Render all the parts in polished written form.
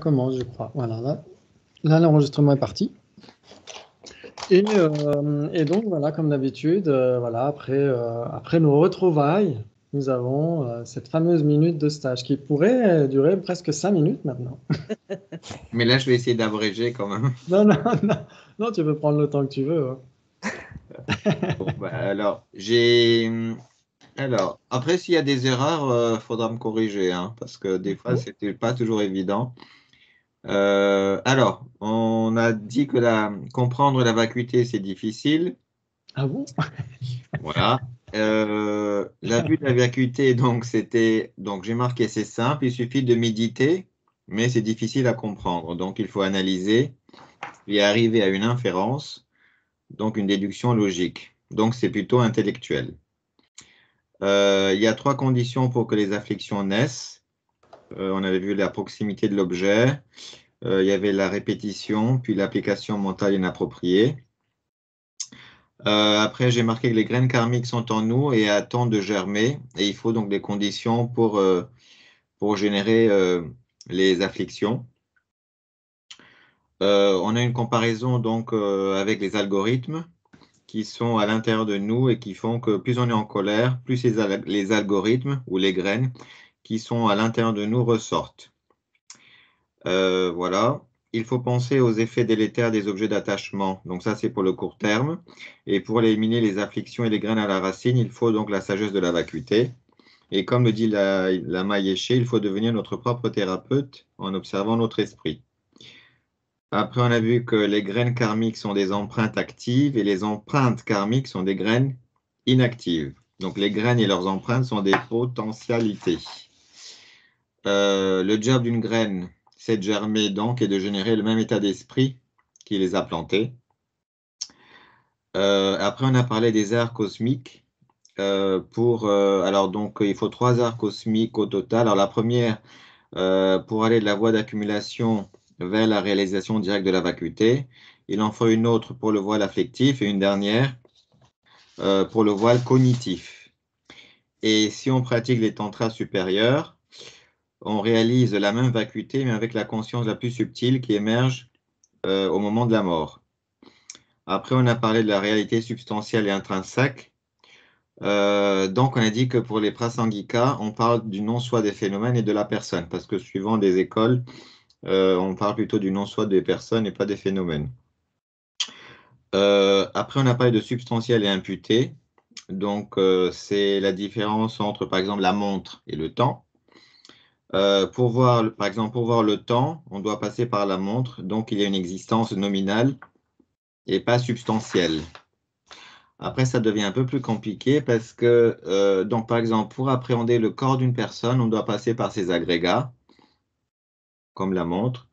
Commence, je crois. Voilà, là l'enregistrement est parti. Et donc, voilà, comme d'habitude, voilà, après nos retrouvailles, nous avons cette fameuse minute de stage qui pourrait durer presque 5 minutes maintenant. Mais là, je vais essayer d'abréger quand même. Non, non, non, non, tu peux prendre le temps que tu veux, hein. Bon, bah, alors, après, s'il y a des erreurs, faudra me corriger, hein, parce que des fois, Bon. c'était pas toujours évident. Alors, on a dit que comprendre la vacuité, c'est difficile. Ah bon? Voilà. La vue de la vacuité, donc j'ai marqué c'est simple, il suffit de méditer, mais c'est difficile à comprendre. Donc, il faut analyser et arriver à une inférence, donc une déduction logique. Donc, c'est plutôt intellectuel. Il y a trois conditions pour que les afflictions naissent. On avait vu la proximité de l'objet, il y avait la répétition, puis l'application mentale inappropriée. Après, j'ai marqué que les graines karmiques sont en nous et attendent de germer, et il faut donc des conditions pour générer les afflictions. On a une comparaison donc avec les algorithmes qui sont à l'intérieur de nous et qui font que plus on est en colère, plus les algorithmes ou les graines qui sont à l'intérieur de nous ressortent. Voilà. Il faut penser aux effets délétères des objets d'attachement. Donc ça, c'est pour le court terme. Et pour éliminer les afflictions et les graines à la racine, il faut donc la sagesse de la vacuité. Et comme le dit la Mayéché, il faut devenir notre propre thérapeute en observant notre esprit. Après, on a vu que les graines karmiques sont des empreintes actives et les empreintes karmiques sont des graines inactives. Donc les graines et leurs empreintes sont des potentialités. Le job d'une graine, c'est de germer donc et de générer le même état d'esprit qui les a plantées. Après, on a parlé des arts cosmiques. Alors donc, il faut 3 arts cosmiques au total. Alors la première, pour aller de la voie d'accumulation vers la réalisation directe de la vacuité. Il en faut une autre pour le voile affectif et une dernière pour le voile cognitif. Et si on pratique les tantras supérieurs, on réalise la même vacuité, mais avec la conscience la plus subtile qui émerge au moment de la mort. Après, on a parlé de la réalité substantielle et intrinsèque. Donc, on a dit que pour les prasangika, on parle du non-soi des phénomènes et de la personne, parce que suivant des écoles, on parle plutôt du non-soi des personnes et pas des phénomènes. Après, on a parlé de substantiel et imputé. Donc, c'est la différence entre, par exemple, la montre et le temps. Par exemple, pour voir le temps, on doit passer par la montre, donc il y a une existence nominale et pas substantielle. Après, ça devient un peu plus compliqué parce que, donc, par exemple, pour appréhender le corps d'une personne, on doit passer par ses agrégats, comme la montre.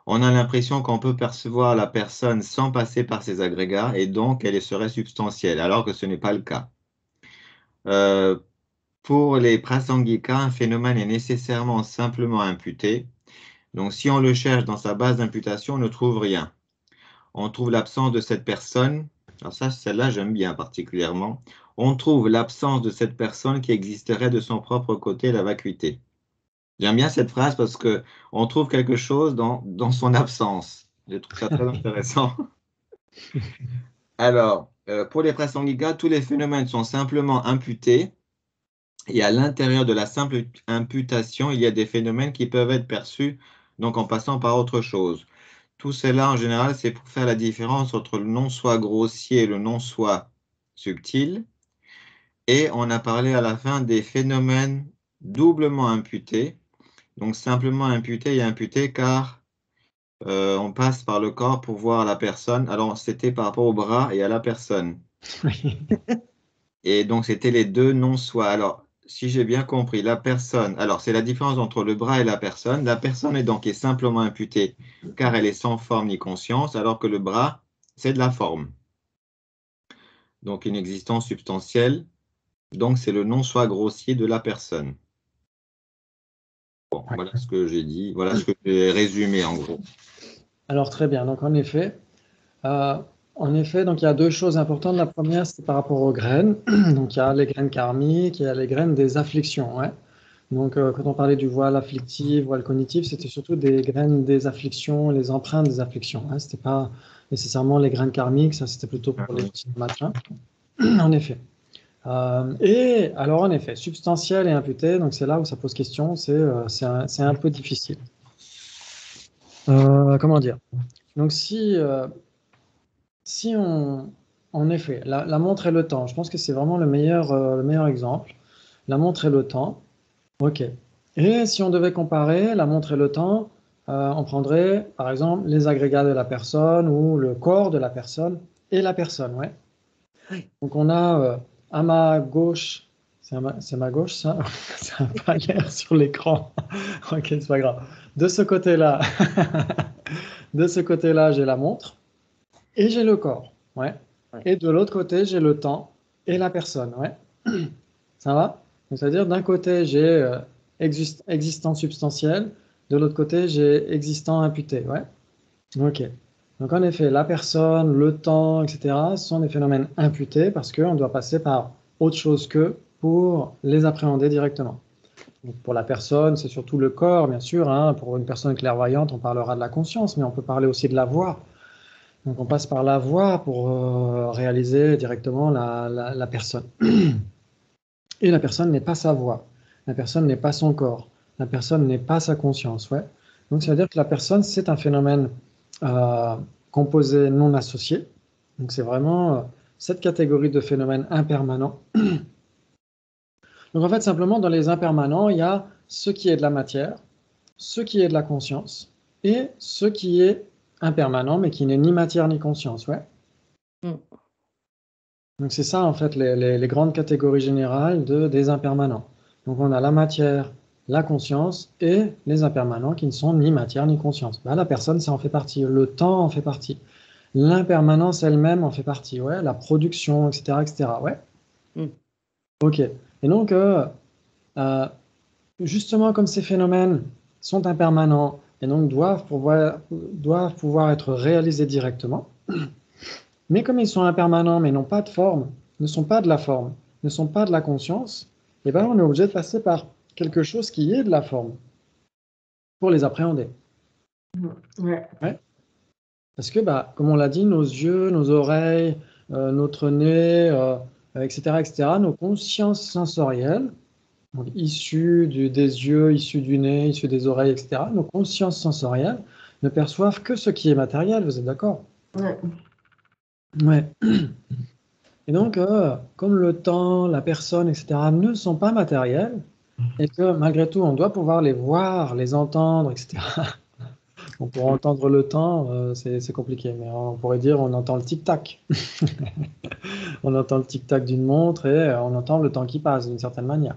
On a l'impression qu'on peut percevoir la personne sans passer par ses agrégats et donc elle serait substantielle, alors que ce n'est pas le cas. Euh, pour les prasangika, un phénomène est nécessairement simplement imputé. Donc, si on le cherche dans sa base d'imputation, on ne trouve rien. On trouve l'absence de cette personne. Alors ça, celle-là, j'aime bien particulièrement. On trouve l'absence de cette personne qui existerait de son propre côté, la vacuité. J'aime bien cette phrase parce que on trouve quelque chose dans son absence. Je trouve ça très intéressant. Alors, pour les prasangika, tous les phénomènes sont simplement imputés. Et à l'intérieur de la simple imputation, il y a des phénomènes qui peuvent être perçus donc en passant par autre chose. Tout cela, en général, c'est pour faire la différence entre le non-soi grossier et le non-soi subtil. Et on a parlé à la fin des phénomènes doublement imputés. Donc simplement imputé et imputé car on passe par le corps pour voir la personne. Alors c'était par rapport au bras et à la personne. Et donc c'était les deux non-soi. Alors si j'ai bien compris, la personne, alors c'est la différence entre le bras et la personne. La personne est simplement imputée car elle est sans forme ni conscience, alors que le bras, c'est de la forme. Donc une existence substantielle. Donc c'est le non-soi grossier de la personne. Bon, voilà ce que j'ai dit, voilà ce que j'ai résumé en gros. Alors, très bien. Donc, euh, donc, il y a deux choses importantes. La première, c'est par rapport aux graines. Donc, il y a les graines karmiques, il y a les graines des afflictions, ouais. Donc, quand on parlait du voile afflictif, voile cognitif, c'était surtout des graines des afflictions, les empreintes des afflictions. Hein. C'était pas nécessairement les graines karmiques, ça c'était plutôt Ah pour les oui. petits matins. En effet. Et alors, en effet, substantiel et imputé, donc c'est là où ça pose question, c'est un peu difficile. Comment dire? Donc, si on, en effet, la montre et le temps, je pense que c'est vraiment le meilleur exemple. La montre et le temps, ok. Et si on devait comparer la montre et le temps, on prendrait par exemple les agrégats de la personne ou le corps de la personne et la personne, ouais. Oui. Donc on a à ma gauche, c'est ma gauche ça? Ça n'a pas l'air sur l'écran. Ok, c'est pas grave. De ce côté-là, de ce côté-là, j'ai la montre et j'ai le corps, ouais. Ouais. Et de l'autre côté, j'ai le temps et la personne, ouais. Ça va? Donc, c'est-à-dire d'un côté, j'ai existant substantiel, de l'autre côté, j'ai existant imputé, ouais. Ok. Donc en effet, la personne, le temps, etc., sont des phénomènes imputés parce qu'on doit passer par autre chose qu'eux pour les appréhender directement. Donc, pour la personne, c'est surtout le corps, bien sûr. Hein. Pour une personne clairvoyante, on parlera de la conscience, mais on peut parler aussi de la voix. Donc on passe par la voix pour réaliser directement la personne. Et la personne n'est pas sa voix. La personne n'est pas son corps. La personne n'est pas sa conscience. Ouais. Donc, ça veut dire que la personne, c'est un phénomène euh, composé non associé. Donc, c'est vraiment cette catégorie de phénomènes impermanents. Donc, en fait, simplement, dans les impermanents, il y a ce qui est de la matière, ce qui est de la conscience et ce qui est impermanent, mais qui n'est ni matière ni conscience. Ouais. Mm. Donc, c'est ça, en fait, les grandes catégories générales des impermanents. Donc, on a la matière, la conscience et les impermanents qui ne sont ni matière ni conscience. Bah, la personne, ça en fait partie. Le temps en fait partie. L'impermanence elle-même en fait partie. Ouais, la production, etc., etc. Ouais. Mm. OK. Et donc, euh, justement, comme ces phénomènes sont impermanents et donc doivent pouvoir être réalisés directement, mais comme ils sont impermanents, mais n'ont pas de forme, ne sont pas de la forme, ne sont pas de la conscience, eh ben, on est obligé de passer par quelque chose qui est de la forme pour les appréhender. Ouais. Ouais. Parce que, bah, comme on l'a dit, nos yeux, nos oreilles, notre nez, etc., etc., nos consciences sensorielles, donc issues des yeux, issues du nez, issues des oreilles, etc., nos consciences sensorielles ne perçoivent que ce qui est matériel, vous êtes d'accord? Ouais. Ouais. Et donc, comme le temps, la personne, etc., ne sont pas matériels, et que malgré tout, on doit pouvoir les voir, les entendre, etc. Bon, pour entendre le temps, c'est compliqué, mais on pourrait dire on entend le tic-tac. On entend le tic-tac d'une montre et on entend le temps qui passe d'une certaine manière.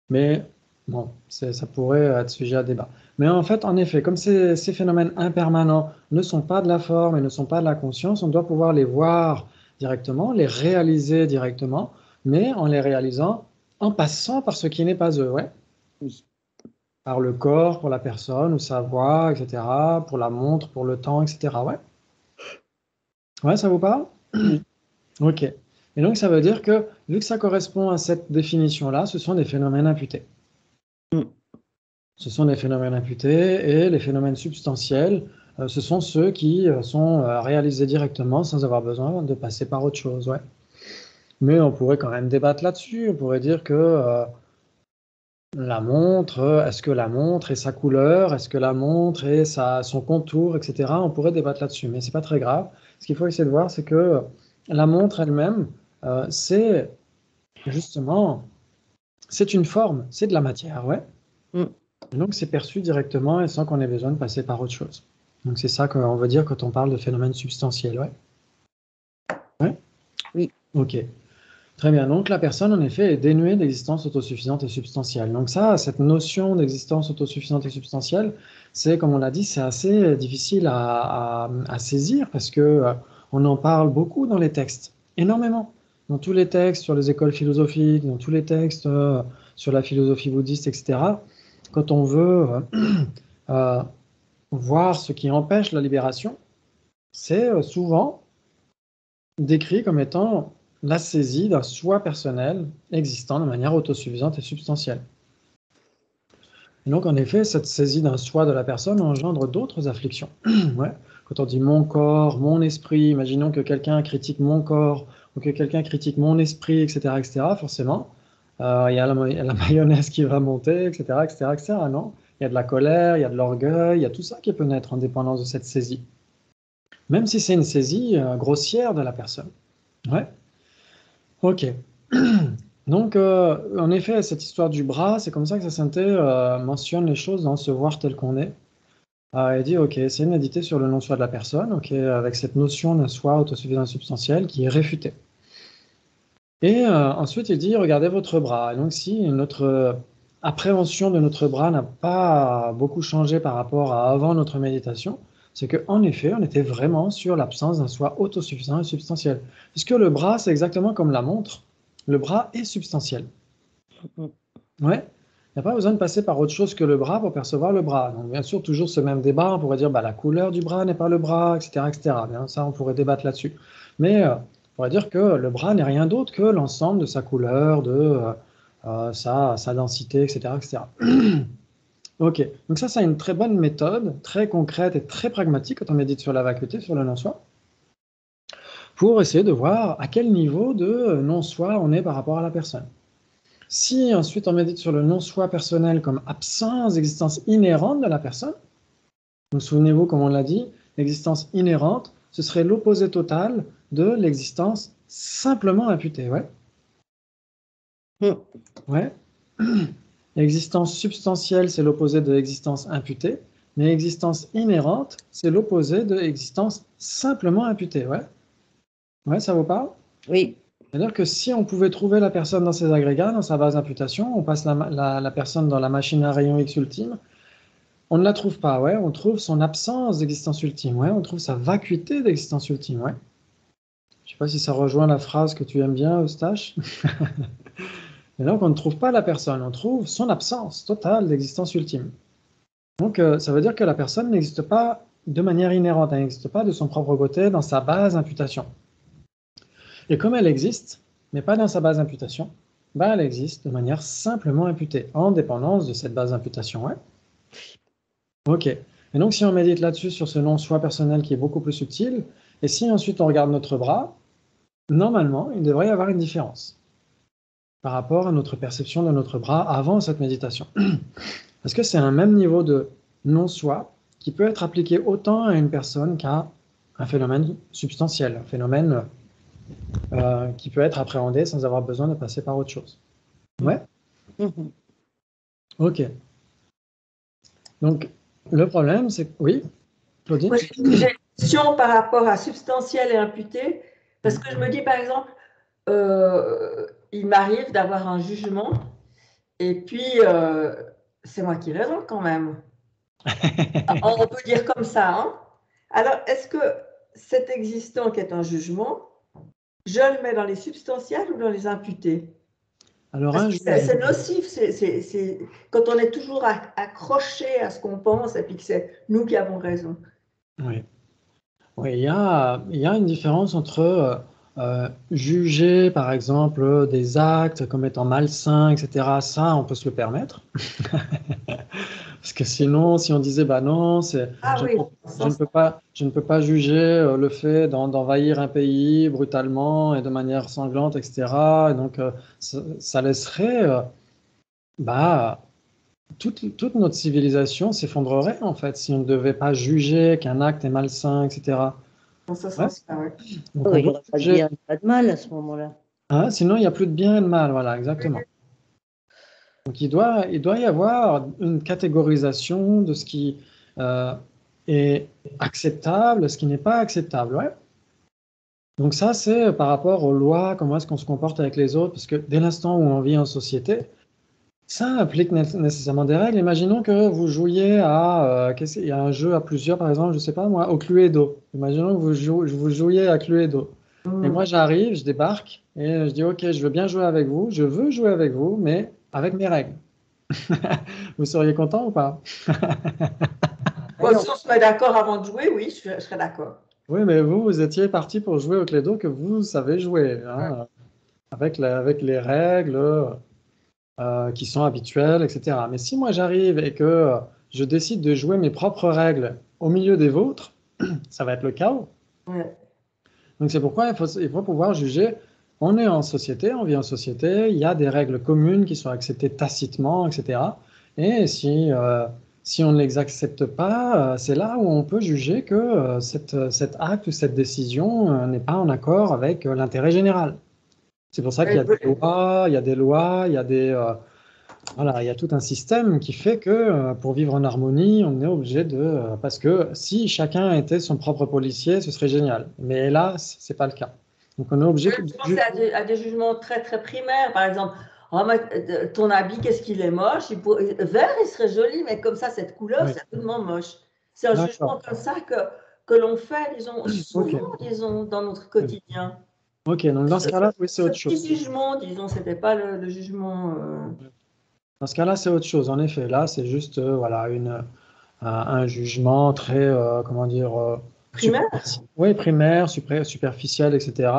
Mais bon, ça pourrait être sujet à débat. Mais en fait, en effet, comme ces phénomènes impermanents ne sont pas de la forme et ne sont pas de la conscience, on doit pouvoir les voir directement, les réaliser directement, mais en les réalisant en passant par ce qui n'est pas eux, ouais. Oui. Par le corps, pour la personne, ou sa voix, etc., pour la montre, pour le temps, etc. Ouais. Ouais, ça vous parle? Oui. Ok. Et donc, ça veut dire que, vu que ça correspond à cette définition-là, ce sont des phénomènes imputés. Mm. Ce sont des phénomènes imputés et les phénomènes substantiels, ce sont ceux qui sont réalisés directement sans avoir besoin de passer par autre chose. Ouais. Mais on pourrait quand même débattre là-dessus. On pourrait dire que la montre, est-ce que la montre et sa couleur, est-ce que la montre et son contour, etc. On pourrait débattre là-dessus, mais c'est pas très grave. Ce qu'il faut essayer de voir, c'est que la montre elle-même, c'est justement, c'est une forme, c'est de la matière, ouais. Mm. Et donc c'est perçu directement et sans qu'on ait besoin de passer par autre chose. Donc c'est ça qu'on veut dire quand on parle de phénomène substantiel, ouais. Ouais? Oui. Ok. Très bien. Donc la personne, en effet, est dénuée d'existence autosuffisante et substantielle. Donc ça, cette notion d'existence autosuffisante et substantielle, c'est, comme on l'a dit, c'est assez difficile à saisir parce que on en parle beaucoup dans les textes, énormément. Dans tous les textes sur les écoles philosophiques, dans tous les textes sur la philosophie bouddhiste, etc. Quand on veut euh, voir ce qui empêche la libération, c'est souvent décrit comme étant la saisie d'un soi personnel existant de manière autosuffisante et substantielle. Et donc, en effet, cette saisie d'un soi de la personne engendre d'autres afflictions. Ouais. Quand on dit mon corps, mon esprit, imaginons que quelqu'un critique mon corps ou que quelqu'un critique mon esprit, etc., forcément, il y a la mayonnaise qui va monter, etc., non? Il y a de la colère, il y a de l'orgueil, il y a tout ça qui peut naître en dépendance de cette saisie. Même si c'est une saisie grossière de la personne. Ouais. Ok. Donc, en effet, cette histoire du bras, c'est comme ça que Sainte mentionne les choses dans Se voir tel qu'on est. Il dit, ok, essayez de méditer sur le non-soi de la personne, ok, avec cette notion d'un soi autosuffisant et substantiel qui est réfutée. Et ensuite, il dit, regardez votre bras. Et donc, si notre appréhension de notre bras n'a pas beaucoup changé par rapport à avant notre méditation, c'est qu'en effet, on était vraiment sur l'absence d'un soi autosuffisant et substantiel. Puisque le bras, c'est exactement comme la montre. Le bras est substantiel. Ouais. Il n'y a pas besoin de passer par autre chose que le bras pour percevoir le bras. Donc, bien sûr, toujours ce même débat, on pourrait dire bah, la couleur du bras n'est pas le bras, etc. Bien, ça, on pourrait débattre là-dessus. Mais on pourrait dire que le bras n'est rien d'autre que l'ensemble de sa couleur, de sa densité, etc. Ok, donc ça, c'est une très bonne méthode, très concrète et très pragmatique quand on médite sur la vacuité, sur le non-soi, pour essayer de voir à quel niveau de non-soi on est par rapport à la personne. Si ensuite on médite sur le non-soi personnel comme absence d'existence inhérente de la personne, donc souvenez-vous, comme on l'a dit, l'existence inhérente, ce serait l'opposé total de l'existence simplement imputée. Ouais. Ouais. L'existence substantielle, c'est l'opposé de l'existence imputée, mais l'existence inhérente, c'est l'opposé de l'existence simplement imputée. Ouais. Ouais, ça vous parle? Oui. C'est-à-dire que si on pouvait trouver la personne dans ses agrégats, dans sa base d'imputation, on passe la personne dans la machine à rayon X ultime, on ne la trouve pas, ouais, on trouve son absence d'existence ultime, ouais, on trouve sa vacuité d'existence ultime, ouais. Je ne sais pas si ça rejoint la phrase que tu aimes bien, Eustache. Et donc on ne trouve pas la personne, on trouve son absence totale d'existence ultime. Donc ça veut dire que la personne n'existe pas de manière inhérente, elle n'existe pas de son propre côté dans sa base d'imputation. Et comme elle existe, mais pas dans sa base d'imputation, bah, elle existe de manière simplement imputée, en dépendance de cette base d'imputation. Ouais. Ok. Et donc, si on médite là-dessus, sur ce non-soi personnel qui est beaucoup plus subtil, et si ensuite on regarde notre bras, normalement, il devrait y avoir une différence par rapport à notre perception de notre bras avant cette méditation. Parce que c'est un même niveau de non-soi qui peut être appliqué autant à une personne qu'à un phénomène substantiel, un phénomène qui peut être appréhendé sans avoir besoin de passer par autre chose. Ouais. Ok. Donc, le problème, c'est que... Oui, Claudine? Moi, j'ai une question par rapport à substantiel et imputé, parce que je me dis, par exemple, il m'arrive d'avoir un jugement, et puis c'est moi qui ai raison quand même. On peut dire comme ça. Hein? Alors, est-ce que cet existant qui est un jugement, je le mets dans les substantiels ou dans les imputés? Alors, c'est nocif, c'est quand on est toujours accroché à ce qu'on pense et puis que c'est nous qui avons raison. Oui, oui, il y a une différence entre juger, par exemple, des actes comme étant malsains, etc. Ça, on peut se le permettre. Parce que sinon, si on disait, bah non, je ne peux pas juger le fait d'envahir un pays brutalement et de manière sanglante, etc. Et donc, ça laisserait toute notre civilisation s'effondrerait, en fait, si on ne devait pas juger qu'un acte est malsain, etc. Dans ce sens-là, oui. Donc, il n'y aurait pas de bien et pas de mal à ce moment-là. Hein, sinon, il n'y a plus de bien et de mal, voilà, exactement. Donc, il doit y avoir une catégorisation de ce qui est acceptable, ce qui n'est pas acceptable, ouais. Donc ça, c'est par rapport aux lois, comment est-ce qu'on se comporte avec les autres, parce que dès l'instant où on vit en société, ça implique nécessairement des règles. Imaginons que vous jouiez à... il y a un jeu à plusieurs, par exemple, je ne sais pas moi, au Cluedo. Imaginons que vous jouiez à Cluedo. Et moi, j'arrive, je débarque, et je dis, OK, je veux bien jouer avec vous, je veux jouer avec vous, mais avec mes règles. Vous seriez content ou pas? Bon, si on se met d'accord avant de jouer, oui, je serais d'accord. Oui, mais vous étiez parti pour jouer au Cluedo que vous savez jouer, hein, avec les règles qui sont habituelles, etc. Mais si moi j'arrive et que je décide de jouer mes propres règles au milieu des vôtres, ça va être le chaos. Ouais. Donc c'est pourquoi il faut pouvoir juger. On est en société, on vit en société, il y a des règles communes qui sont acceptées tacitement, etc. Et si on ne les accepte pas, c'est là où on peut juger que cet acte ou cette décision n'est pas en accord avec l'intérêt général. C'est pour ça qu'il y a des lois, il y a des lois, il y a voilà, il y a tout un système qui fait que pour vivre en harmonie, on est obligé de... parce que si chacun était son propre policier, ce serait génial. Mais hélas, c'est pas le cas. Donc on est obligé Je pense à des jugements très, très primaires. Par exemple, oh, ton habit, qu'est-ce qu'il est moche. Vert, il serait joli, mais comme ça, cette couleur, Oui. c'est absolument moche. C'est un jugement comme ça que l'on fait, disons, souvent, disons, dans notre quotidien. Ok, donc dans ce cas-là, oui, c'est autre chose. Ce petit jugement, disons, c'était pas le jugement. Dans ce cas-là, c'est autre chose. En effet, là, c'est juste voilà, un jugement très, comment dire, Primaire. Oui, primaire, superficiel, etc.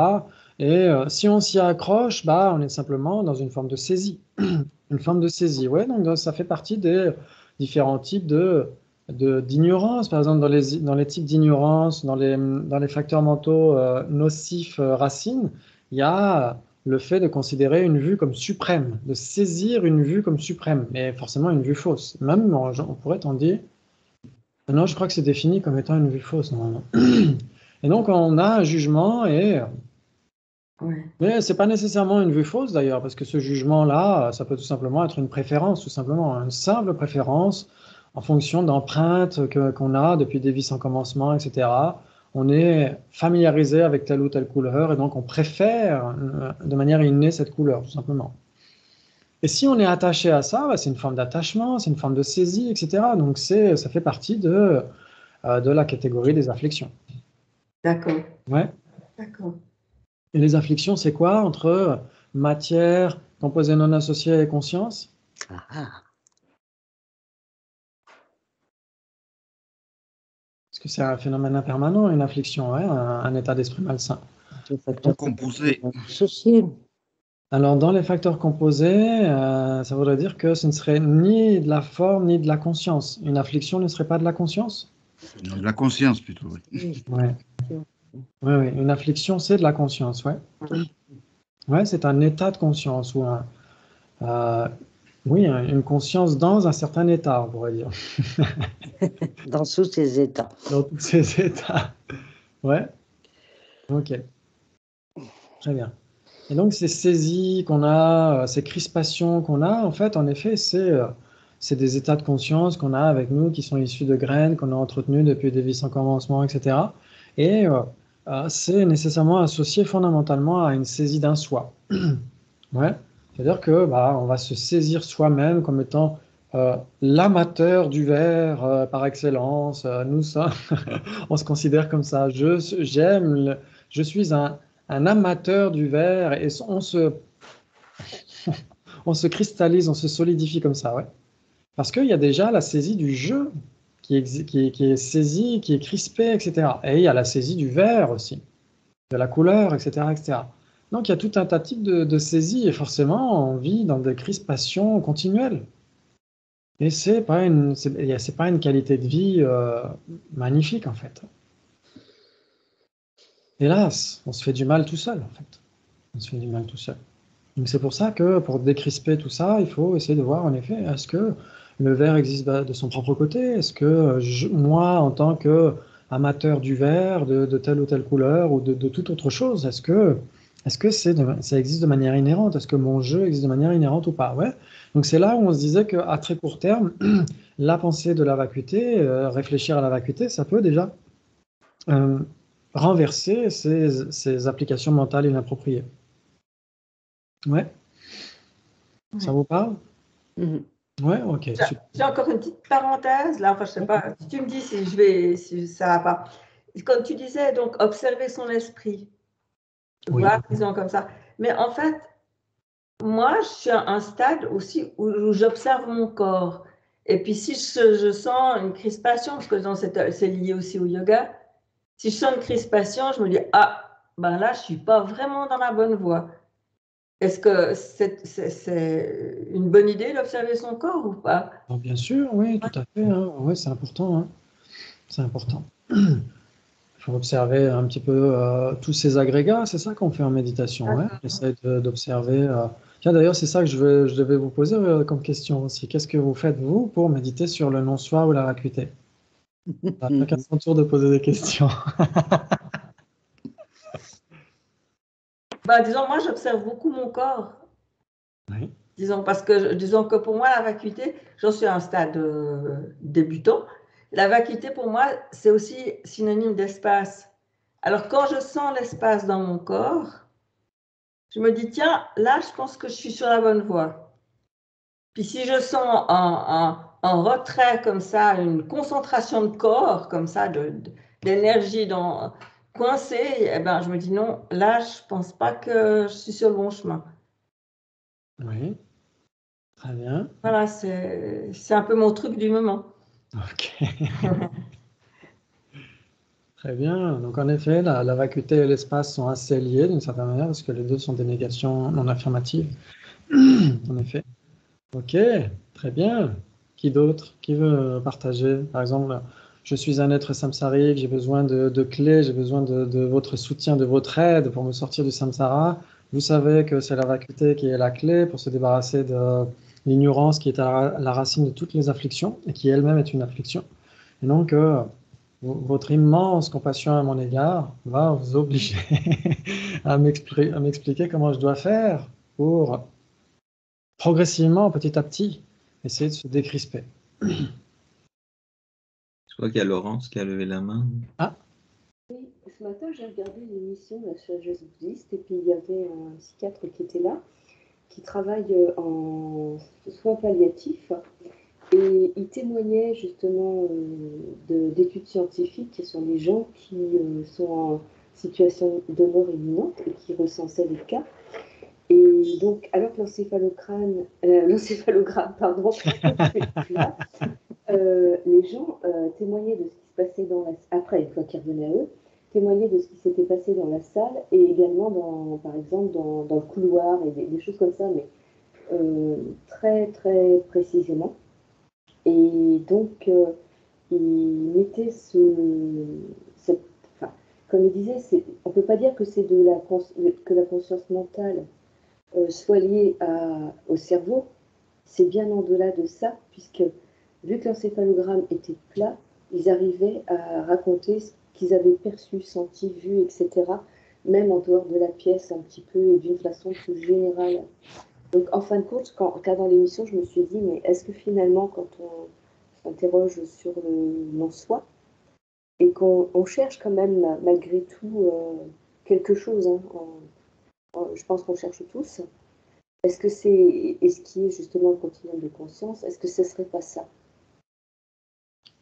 Et si on s'y accroche, bah, on est simplement dans une forme de saisie. Une forme de saisie, ouais, donc ça fait partie des différents types d'ignorance. Par exemple, dans les types d'ignorance, dans les facteurs mentaux nocifs racines, il y a le fait de considérer une vue comme suprême, de saisir une vue comme suprême, mais forcément une vue fausse. Même, on pourrait t'en dire, non, je crois que c'est défini comme étant une vue fausse, normalement. Et donc, on a un jugement, mais ce n'est pas nécessairement une vue fausse, d'ailleurs, parce que ce jugement-là, ça peut tout simplement être une préférence, tout simplement, une simple préférence en fonction d'empreintes qu'on a depuis des vies sans commencement, etc. On est familiarisé avec telle ou telle couleur, et donc on préfère de manière innée cette couleur, tout simplement. Et si on est attaché à ça, bah, c'est une forme d'attachement, c'est une forme de saisie, etc. Donc ça fait partie de la catégorie des afflictions. D'accord. Ouais. D'accord. Et les afflictions, c'est quoi entre matière, composé non associé et conscience? Parce que c'est un phénomène impermanent, une affliction, ouais, un état d'esprit malsain. Les facteurs composés. Associés. Alors, dans les facteurs composés, ça voudrait dire que ce ne serait ni de la forme ni de la conscience. Une affliction ne serait pas de la conscience? De la conscience plutôt, oui. Ouais. Oui, une affliction, c'est de la conscience, ouais. Ouais, c'est un état de conscience ou oui, une conscience dans un certain état, on pourrait dire. Dans tous ces états. Dans tous ces états. Ouais. Ok. Très bien. Et donc, ces saisies qu'on a, ces crispations qu'on a, en fait, en effet, c'est des états de conscience qu'on a avec nous, qui sont issus de graines qu'on a entretenues depuis des vies sans commencement, etc. Et c'est nécessairement associé fondamentalement à une saisie d'un soi. Ouais. C'est-à-dire que on va se saisir soi-même comme étant l'amateur du verre par excellence. Nous, ça, on se considère comme ça. Je suis un amateur du verre et on se cristallise, on se solidifie comme ça, ouais. Parce qu'il y a déjà la saisie du jeu qui est saisie, qui est crispée, etc. Et il y a la saisie du verre aussi, de la couleur, etc., etc. Donc il y a tout un tas de types de saisie et forcément on vit dans des crispations continuelles. Et c'est pas une qualité de vie magnifique en fait. Hélas, on se fait du mal tout seul en fait. On se fait du mal tout seul. Donc c'est pour ça que pour décrisper tout ça, il faut essayer de voir en effet, est-ce que le verre existe de son propre côté? Est-ce que moi, en tant qu'amateur du verre, de telle ou telle couleur ou de toute autre chose, est-ce que ça existe de manière inhérente? Est-ce que mon jeu existe de manière inhérente ou pas? Ouais. Donc c'est là où on se disait qu'à très court terme, la pensée de la vacuité, réfléchir à la vacuité, ça peut déjà renverser ces applications mentales inappropriées. Ouais. Ça vous parle? Ouais, ok. J'ai encore une petite parenthèse, là, enfin, je sais pas, si tu me dis si ça va pas. Comme tu disais, donc, observer son esprit, voir, disons, comme ça. Mais en fait, moi, je suis à un stade aussi où j'observe mon corps. Et puis, si je sens une crispation, parce que c'est lié aussi au yoga, si je sens une crispation, je me dis, ah, ben là, je suis pas vraiment dans la bonne voie. Est-ce que c'est une bonne idée d'observer son corps ou pas? Alors, bien sûr, oui, tout à fait. Hein. Oui, c'est important. Hein. C'est important. Il faut observer un petit peu tous ces agrégats. C'est ça qu'on fait en méditation. Ouais. On essaie d'observer. Tiens, d'ailleurs, c'est ça que je devais vous poser comme question aussi. Qu'est-ce que vous faites, vous, pour méditer sur le non-soi ou la vacuité? Chacun son tour de poser des questions. Bah, disons, moi, j'observe beaucoup mon corps. Oui. Disons que pour moi, la vacuité, j'en suis à un stade débutant. La vacuité, pour moi, c'est aussi synonyme d'espace. Alors, quand je sens l'espace dans mon corps, je me dis, tiens, là, je pense que je suis sur la bonne voie. Puis si je sens un retrait comme ça, une concentration de corps comme ça, d'énergie coincée, eh ben, je me dis, non, là, je ne pense pas que je suis sur le bon chemin. Oui. Très bien. Voilà, c'est un peu mon truc du moment. Ok. Très bien. Donc, en effet, la vacuité et l'espace sont assez liés d'une certaine manière, parce que les deux sont des négations non affirmatives. En effet. Ok, très bien. Qui d'autre? Qui veut partager? Par exemple, je suis un être samsarique, j'ai besoin de clés, j'ai besoin de votre soutien, de votre aide pour me sortir du samsara. Vous savez que c'est la vacuité qui est la clé pour se débarrasser de l'ignorance qui est à la racine de toutes les afflictions et qui elle-même est une affliction. Et donc, votre immense compassion à mon égard va vous obliger à m'expliquer comment je dois faire pour progressivement, petit à petit, essayer de se décrisper. Je crois qu'il y a Laurence qui a levé la main. Ah, Oui, ce matin, j'ai regardé l'émission de la sagesse bouddhiste et puis il y avait un psychiatre qui était là, qui travaille en soins palliatifs et il témoignait justement d'études scientifiques sur les gens qui sont en situation de mort imminente et qui recensaient les cas. Et donc, alors que l'encéphalogramme, pardon, est là, les gens témoignaient de ce qui se passait après, une fois qu'ils revenaient à eux, témoignaient de ce qui s'était passé dans la salle et également, par exemple, dans le couloir et des choses comme ça, mais très, très précisément. Et donc, il mettait comme il disait, on ne peut pas dire que c'est que la conscience mentale soit liée au cerveau, c'est bien en-delà de ça, puisque vu que l'encéphalogramme était plat, ils arrivaient à raconter ce qu'ils avaient perçu, senti, vu, etc., même en dehors de la pièce un petit peu et d'une façon plus générale. Donc en fin de compte, quand dans l'émission, je me suis dit, mais est-ce que finalement, quand on s'interroge sur le non-soi, et qu'on cherche quand même malgré tout quelque chose, hein, je pense qu'on cherche tous, est-ce que c'est, et ce qui est justement le continuum de conscience, est-ce que ce serait pas ça?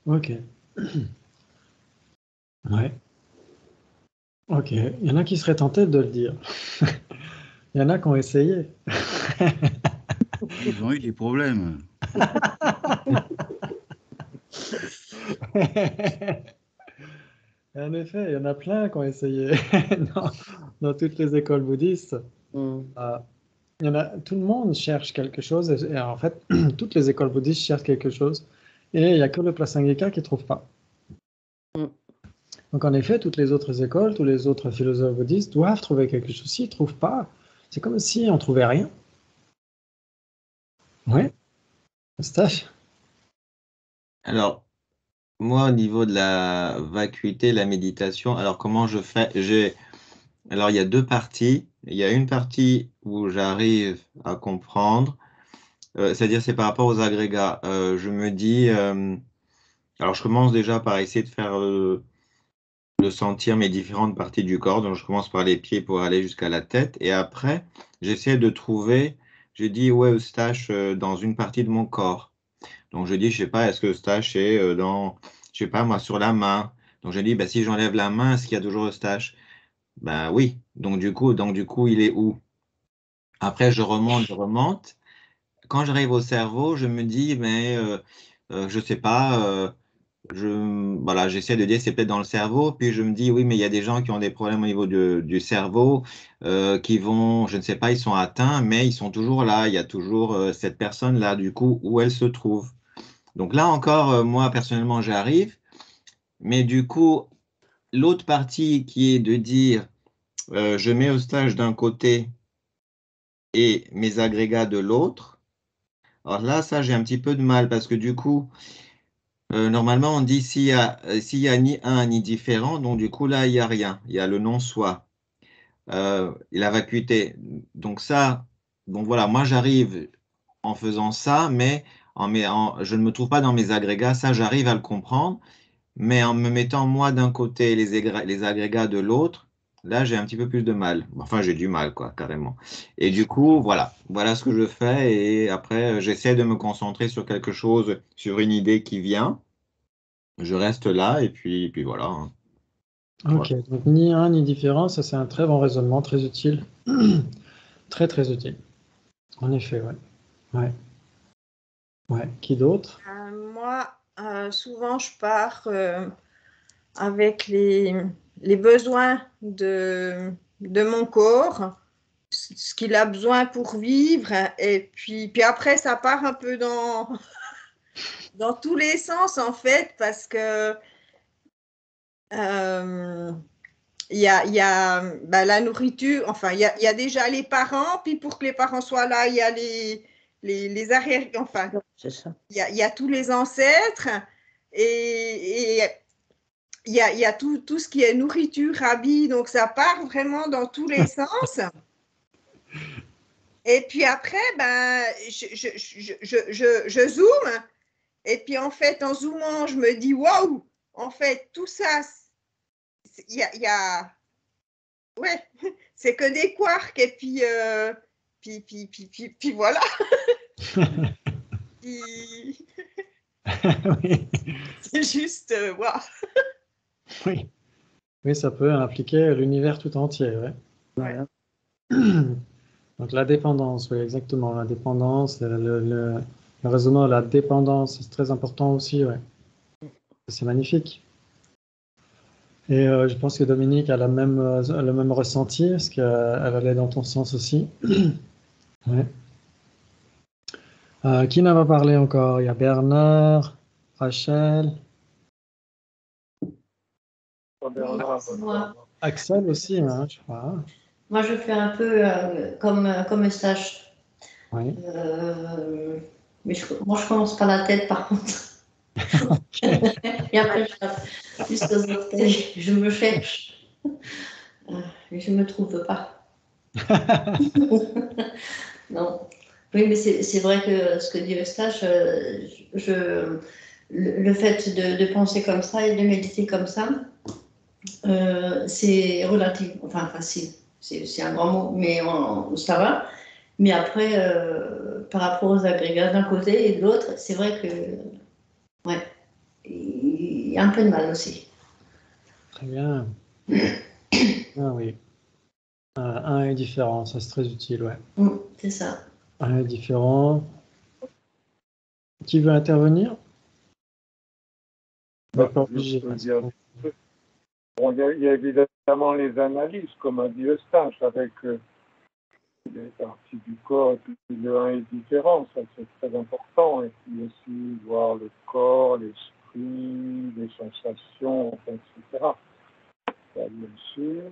ok. Ouais. Ok. Il y en a qui seraient tentés de le dire. Il y en a qui ont essayé. Ils ont eu des problèmes. En effet, il y en a plein qui ont essayé dans toutes les écoles bouddhistes. Il y en a, tout le monde cherche quelque chose, et en fait, toutes les écoles bouddhistes cherchent quelque chose, et il n'y a que le Prasangika qui ne trouve pas. Donc en effet, toutes les autres écoles, tous les autres philosophes bouddhistes doivent trouver quelque chose. S'ils ne trouvent pas, c'est comme si on ne trouvait rien. Oui, Eustache? Alors, moi, au niveau de la vacuité, la méditation, alors comment je fais? Alors, il y a deux parties. Il y a une partie où j'arrive à comprendre, c'est-à-dire c'est par rapport aux agrégats. Je me dis, alors je commence déjà par essayer de faire de sentir mes différentes parties du corps. Donc, je commence par les pieds pour aller jusqu'à la tête. Et après, j'essaie de trouver, je dis où est Eustache dans une partie de mon corps. Donc, je dis, je sais pas, est-ce que Eustache est je sais pas, moi, sur la main. Donc, je dis, bah, si j'enlève la main, est-ce qu'il y a toujours Eustache? Ben oui. Donc, du coup, il est où? Après, je remonte. Quand j'arrive au cerveau, je me dis, mais je sais pas, voilà, j'essaie de dire c'est peut-être dans le cerveau, puis je me dis oui, mais il y a des gens qui ont des problèmes au niveau du cerveau, qui vont, je ne sais pas, ils sont atteints, mais ils sont toujours là. Il y a toujours cette personne-là, du coup, où elle se trouve. Donc là encore, moi personnellement, j'arrive, mais du coup, l'autre partie qui est de dire je mets au stage d'un côté et mes agrégats de l'autre. Alors là, ça, j'ai un petit peu de mal parce que du coup, normalement, on dit s'il y a ni un ni différent, donc du coup, là, il n'y a rien. Il y a le non-soi, la vacuité. Donc ça, donc voilà, moi, j'arrive en faisant ça, mais je ne me trouve pas dans mes agrégats. Ça, j'arrive à le comprendre. Mais en me mettant moi d'un côté et les agrégats de l'autre, là j'ai un petit peu plus de mal. Enfin, j'ai du mal, quoi, carrément. Et du coup, voilà ce que je fais. Et après, j'essaie de me concentrer sur quelque chose, sur une idée qui vient. Je reste là et puis voilà, hein. Ok, Voilà. donc ni un ni différent, ça c'est un très bon raisonnement, très utile. Très très utile. En effet, ouais. Ouais, ouais. Qui d'autre? Moi, souvent, je pars avec les besoins de mon corps, ce qu'il a besoin pour vivre. Et puis après, ça part un peu dans tous les sens, en fait, parce que il y a ben, la nourriture, enfin, il y a déjà les parents, puis pour que les parents soient là, il y a les arrière, enfin, C'est ça. il y a tous les ancêtres, et il y a tout ce qui est nourriture, habits, donc ça part vraiment dans tous les sens. Et puis après, ben, je zoome, et puis en fait, en zoomant, je me dis, waouh, en fait, tout ça, il y a ouais, c'est que des quarks, et puis voilà. Puis, Oui, c'est juste, waouh. oui. Oui, ça peut impliquer l'univers tout entier, ouais. Voilà. Donc la dépendance, oui, exactement. La dépendance, le raisonnement de la dépendance, c'est très important aussi, ouais. C'est magnifique. Et je pense que Dominique a le même ressenti, parce qu'elle allait dans ton sens aussi. Ouais. Qui n'a pas parlé encore? Il y a Bernard, Rachel, Moi, Axel aussi, hein, je crois. moi, je fais un peu comme un stage. Oui. Mais moi, je commence par la tête, par contre. Et après, je passe jusqu'aux orteils. Je me cherche. Mais je ne me trouve pas. Non. Oui, mais c'est vrai que ce que dit Eustache, le fait de penser comme ça et de méditer comme ça, c'est relatif, enfin facile. C'est un grand mot, mais ça va. Mais après, par rapport aux agrégats d'un côté et de l'autre, c'est vrai que, ouais, il y a un peu de mal aussi. Très bien. Ah oui. Un est différent, ça c'est très utile, ouais. C'est ça. Un est différent. Qui veut intervenir? Vous n'êtes pas obligé. Bon, il y a évidemment les analyses, comme a dit Eustache, avec les parties du corps, et puis le un est différent, ça c'est très important, et puis aussi voir le corps, l'esprit, les sensations, enfin, etc. Ça, bien sûr.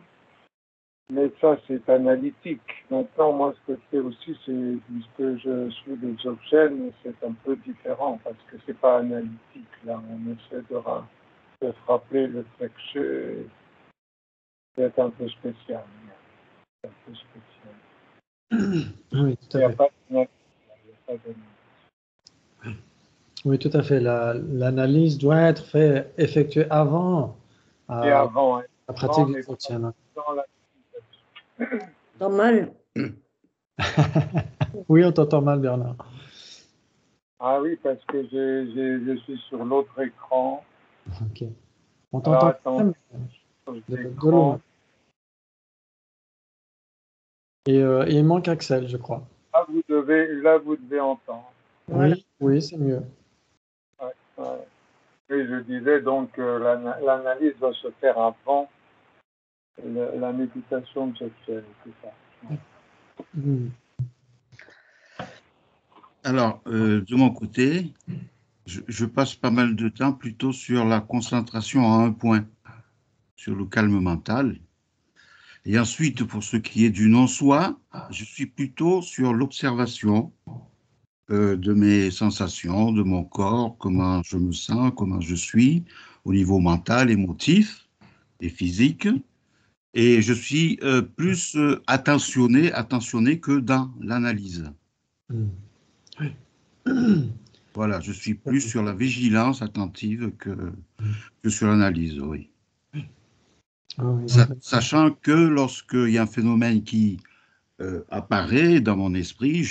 Mais ça, c'est analytique. Maintenant, moi, ce que je fais aussi, c'est, puisque je suis des objets, mais c'est un peu différent, parce que c'est pas analytique, là. On essaie de se rappeler le fait que c'est un peu spécial. C'est un peu spécial. Oui, tout Il n'y à a fait. pas de... Oui, tout à fait. L'analyse doit être effectuée avant Et avant, la pratique du mais soutien. dans la... Pas mal. Oui, on t'entend mal, Bernard. Ah oui, parce que je suis sur l'autre écran. Ok. On Alors, t'entend attends, bien, sur de l'écran. loin. Et il manque Axel, je crois. Là, vous devez entendre. Voilà. Oui, oui, c'est mieux. Ouais, ouais. Oui, je disais donc l'analyse doit se faire avant la méditation sexuelle, c'est ça. Hmm. Alors, de mon côté, je passe pas mal de temps plutôt sur la concentration à un point, sur le calme mental. Et ensuite, pour ce qui est du non-soi, je suis plutôt sur l'observation de mes sensations, de mon corps, comment je me sens, comment je suis, au niveau mental, émotif et physique. Et je suis plus attentionné que dans l'analyse. Hmm. Oui. Voilà, je suis plus sur la vigilance attentive que sur l'analyse, oui. Ah oui, Sachant que lorsqu'il y a un phénomène qui apparaît dans mon esprit,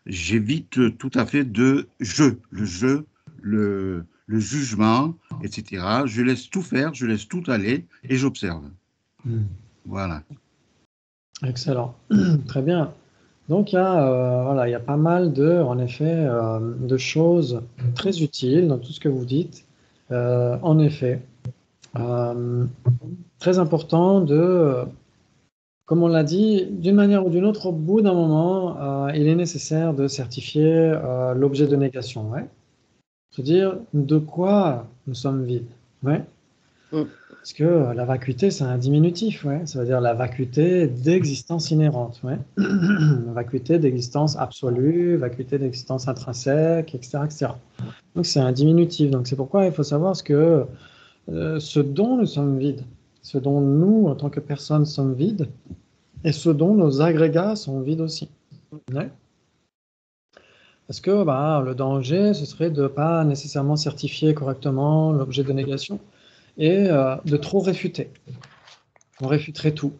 j'évite tout à fait le jeu, le jugement, etc. Je laisse tout faire, je laisse tout aller et j'observe. Voilà. excellent. Très bien. Donc, voilà, il y a pas mal en effet, de choses très utiles dans tout ce que vous dites. En effet, très important comme on l'a dit, d'une manière ou d'une autre, au bout d'un moment, il est nécessaire de certifier l'objet de négation. Ouais. C'est-à-dire de quoi nous sommes vides. Ouais. Parce que la vacuité, c'est un diminutif. Ouais. Ça veut dire la vacuité d'existence inhérente. Ouais. Vacuité d'existence absolue, vacuité d'existence intrinsèque, etc., etc. Donc c'est un diminutif. Donc c'est pourquoi il faut savoir ce dont nous sommes vides, ce dont nous, en tant que personnes, sommes vides, et ce dont nos agrégats sont vides aussi. Ouais. Parce que le danger, ce serait de ne pas nécessairement certifier correctement l'objet de négation et de trop réfuter. On réfuterait tout.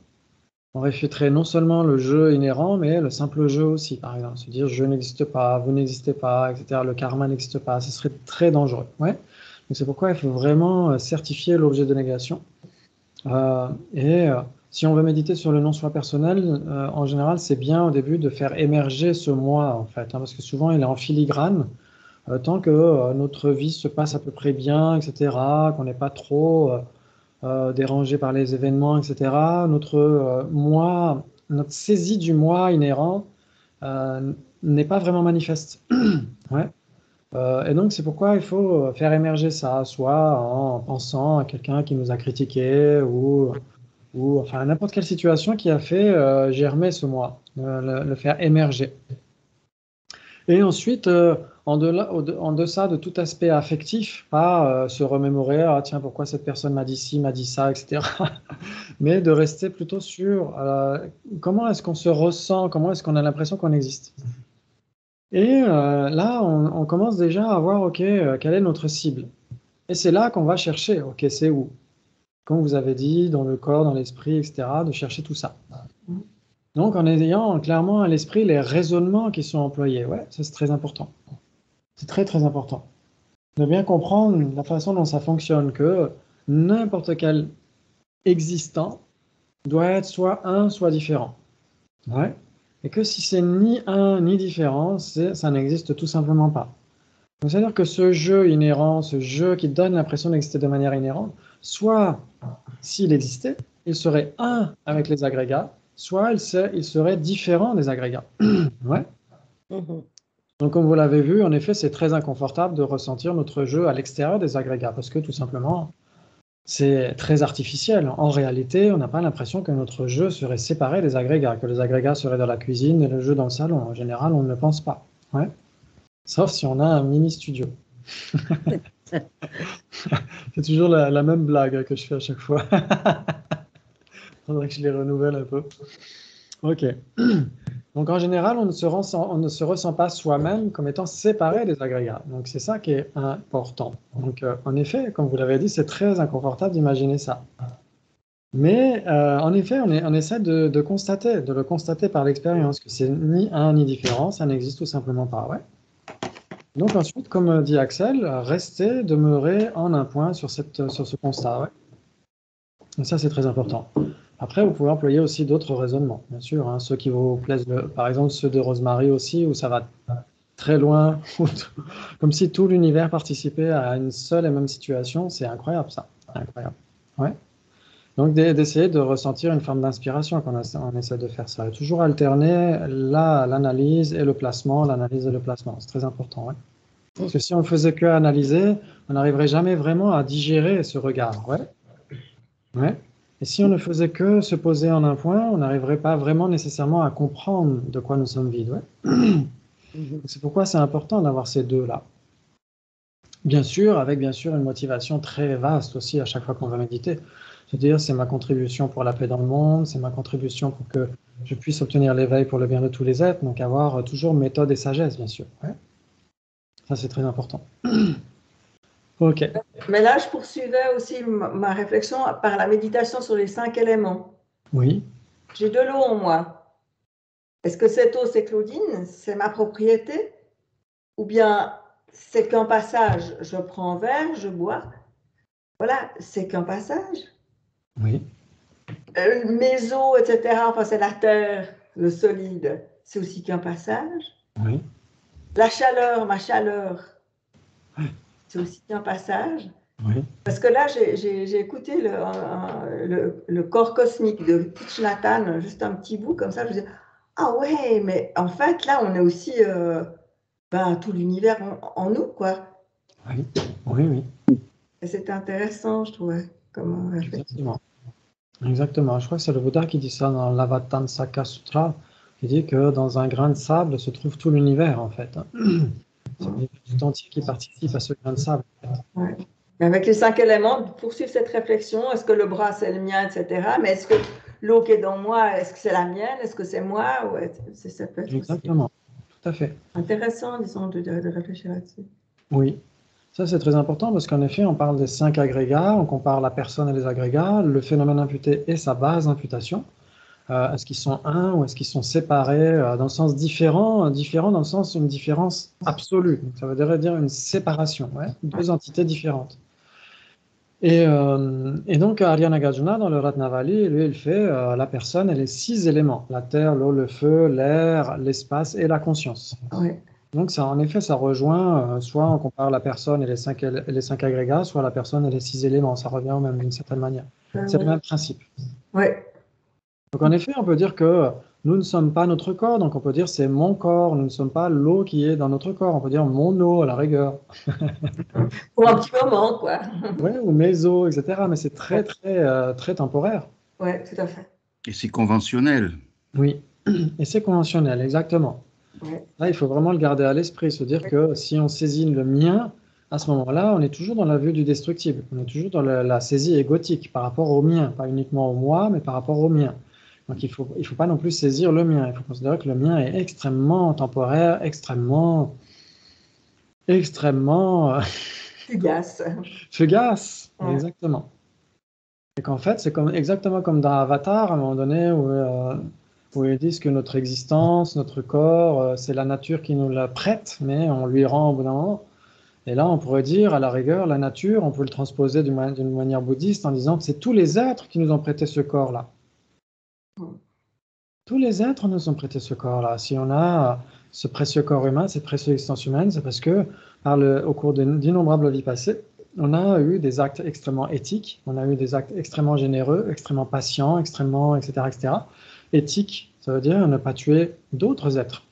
On réfuterait non seulement le jeu inhérent, mais le simple jeu aussi, par exemple. Se dire je n'existe pas, vous n'existez pas, etc. Le karma n'existe pas. Ce serait très dangereux. Ouais. Donc c'est pourquoi il faut vraiment certifier l'objet de négation. Si on veut méditer sur le non-soi personnel, en général, c'est bien au début de faire émerger ce moi, en fait, parce que souvent il est en filigrane, tant que notre vie se passe à peu près bien, etc., qu'on n'est pas trop dérangé par les événements, etc., notre moi, notre saisie du moi inhérent n'est pas vraiment manifeste. Ouais. Et donc, c'est pourquoi il faut faire émerger ça, soit en pensant à quelqu'un qui nous a critiqué ou enfin n'importe quelle situation qui a fait germer ce moi, le faire émerger. Et ensuite, en deçà de tout aspect affectif, pas se remémorer, ah tiens, pourquoi cette personne m'a dit ci, m'a dit ça, etc. Mais de rester plutôt sur comment est-ce qu'on se ressent, comment est-ce qu'on a l'impression qu'on existe. Et là, on commence déjà à voir, OK, quelle est notre cible. Et c'est là qu'on va chercher, OK, c'est où? Comme vous avez dit, dans le corps, dans l'esprit, etc., de chercher tout ça. Donc, en ayant clairement à l'esprit les raisonnements qui sont employés. Ouais, ça c'est très important. C'est très, très important. De bien comprendre la façon dont ça fonctionne, que n'importe quel existant doit être soit un, soit différent. Ouais. Et que si c'est ni un, ni différent, ça n'existe tout simplement pas. Donc, c'est-à-dire que ce jeu inhérent, ce jeu qui donne l'impression d'exister de manière inhérente, soit, s'il existait, il serait un avec les agrégats, soit il serait différent des agrégats. Ouais. Donc, comme vous l'avez vu, en effet, c'est très inconfortable de ressentir notre jeu à l'extérieur des agrégats, parce que tout simplement, c'est très artificiel. En réalité, on n'a pas l'impression que notre jeu serait séparé des agrégats, que les agrégats seraient dans la cuisine et le jeu dans le salon. En général, on ne le pense pas. Ouais. Sauf si on a un mini studio. C'est toujours la même blague que je fais à chaque fois. Il faudrait que je les renouvelle un peu. Ok. Donc en général, on ne se ressent pas soi-même comme étant séparé des agrégats. Donc c'est ça qui est important. Donc en effet, comme vous l'avez dit, c'est très inconfortable d'imaginer ça. Mais en effet, on essaie de le constater par l'expérience, que c'est ni un ni différent, ça n'existe tout simplement pas. Ouais. Donc ensuite, comme dit Axel, rester, demeurer en un point sur ce constat. Ouais. Et ça, c'est très important. Après, vous pouvez employer aussi d'autres raisonnements, bien sûr, hein, ceux qui vous plaisent, par exemple ceux de Rosemary aussi, où ça va très loin, comme si tout l'univers participait à une seule et même situation. C'est incroyable, ça. Incroyable. Ouais. Donc, d'essayer de ressentir une forme d'inspiration quand on essaie de faire ça. Et toujours alterner l'analyse et le placement, l'analyse et le placement. C'est très important. Ouais. Parce que si on ne faisait que analyser, on n'arriverait jamais vraiment à digérer ce regard. Ouais. Ouais. Et si on ne faisait que se poser en un point, on n'arriverait pas vraiment nécessairement à comprendre de quoi nous sommes vides. Ouais. C'est pourquoi c'est important d'avoir ces deux-là. Bien sûr, avec bien sûr une motivation très vaste aussi à chaque fois qu'on va méditer. C'est-à-dire, c'est ma contribution pour la paix dans le monde, c'est ma contribution pour que je puisse obtenir l'éveil pour le bien de tous les êtres, donc avoir toujours méthode et sagesse, bien sûr. Ouais. Ça, c'est très important. Ok. Mais là, je poursuivais aussi ma réflexion par la méditation sur les 5 éléments. Oui. J'ai de l'eau en moi. Est-ce que cette eau, c'est Claudine? C'est ma propriété? Ou bien c'est qu'un passage? Je prends un verre, je bois. Voilà, c'est qu'un passage. Oui. Mes eaux, etc., enfin, c'est la terre, le solide, c'est aussi qu'un passage. Oui. La chaleur, ma chaleur, c'est aussi qu'un passage. Oui. Parce que là, j'ai écouté le corps cosmique de Thich Nhat Hanh, juste un petit bout comme ça, je me disais, ah ouais, mais en fait, là, on a aussi tout l'univers en nous, quoi. Oui, oui, oui. Et c'était intéressant, je trouvais, comme réflexion. Exactement. Exactement. Je crois que c'est le Bouddha qui dit ça dans l'Avatamsaka Sutra, qui dit que dans un grain de sable se trouve tout l'univers, en fait. C'est l'univers tout entier qui participe à ce grain de sable. Ouais. Avec les 5 éléments, poursuivre cette réflexion, est-ce que le bras c'est le mien, etc. Mais est-ce que l'eau qui est dans moi, est-ce que c'est la mienne, est-ce que c'est moi? Ouais, ça peut être Exactement, tout à fait. Intéressant, disons, de réfléchir là-dessus. Oui, ça c'est très important parce qu'en effet, on parle des 5 agrégats, on compare la personne et les agrégats, le phénomène imputé et sa base d'imputation. Est-ce qu'ils sont un ou est-ce qu'ils sont séparés dans le sens différent dans le sens d'une différence absolue. Donc, ça veut dire une séparation, ouais, deux entités différentes. Et donc, Arya Nagarjuna, dans le Ratnavali, lui, il fait la personne et les 6 éléments, la terre, l'eau, le feu, l'air, l'espace et la conscience. Oui. Donc, ça, en effet, ça rejoint, soit on compare la personne et les 5 agrégats, soit la personne et les 6 éléments. Ça revient au même d'une certaine manière. C'est le même principe. Oui. Donc, en effet, on peut dire que nous ne sommes pas notre corps, donc on peut dire c'est mon corps, nous ne sommes pas l'eau qui est dans notre corps, on peut dire mon eau à la rigueur. Pour un petit moment, quoi. Oui, ou mes os, etc. Mais c'est très, très temporaire. Oui, tout à fait. Et c'est conventionnel. Oui, et c'est conventionnel, exactement. Ouais. Là, il faut vraiment le garder à l'esprit, se dire que si on saisit le mien, à ce moment-là, on est toujours dans la vue du destructible. On est toujours dans la saisie égotique par rapport au mien, pas uniquement au moi, mais par rapport au mien. Donc, il faut pas non plus saisir le mien. Il faut considérer que le mien est extrêmement temporaire, extrêmement fugace. Fugace, ouais. Exactement. Et qu'en fait, c'est exactement comme dans Avatar, à un moment donné, où ils disent que notre existence, notre corps, c'est la nature qui nous la prête, mais on lui rend au bout d'un moment. Et là, on pourrait dire, à la rigueur, la nature, on peut le transposer d'une manière bouddhiste en disant que c'est tous les êtres qui nous ont prêté ce corps-là. Tous les êtres nous ont prêté ce corps-là. Si on a ce précieux corps humain, cette précieuse existence humaine, c'est parce que, au cours d'innombrables vies passées, on a eu des actes extrêmement éthiques, on a eu des actes extrêmement généreux, extrêmement patients, extrêmement, etc., etc. Éthique, ça veut dire ne pas tuer d'autres êtres,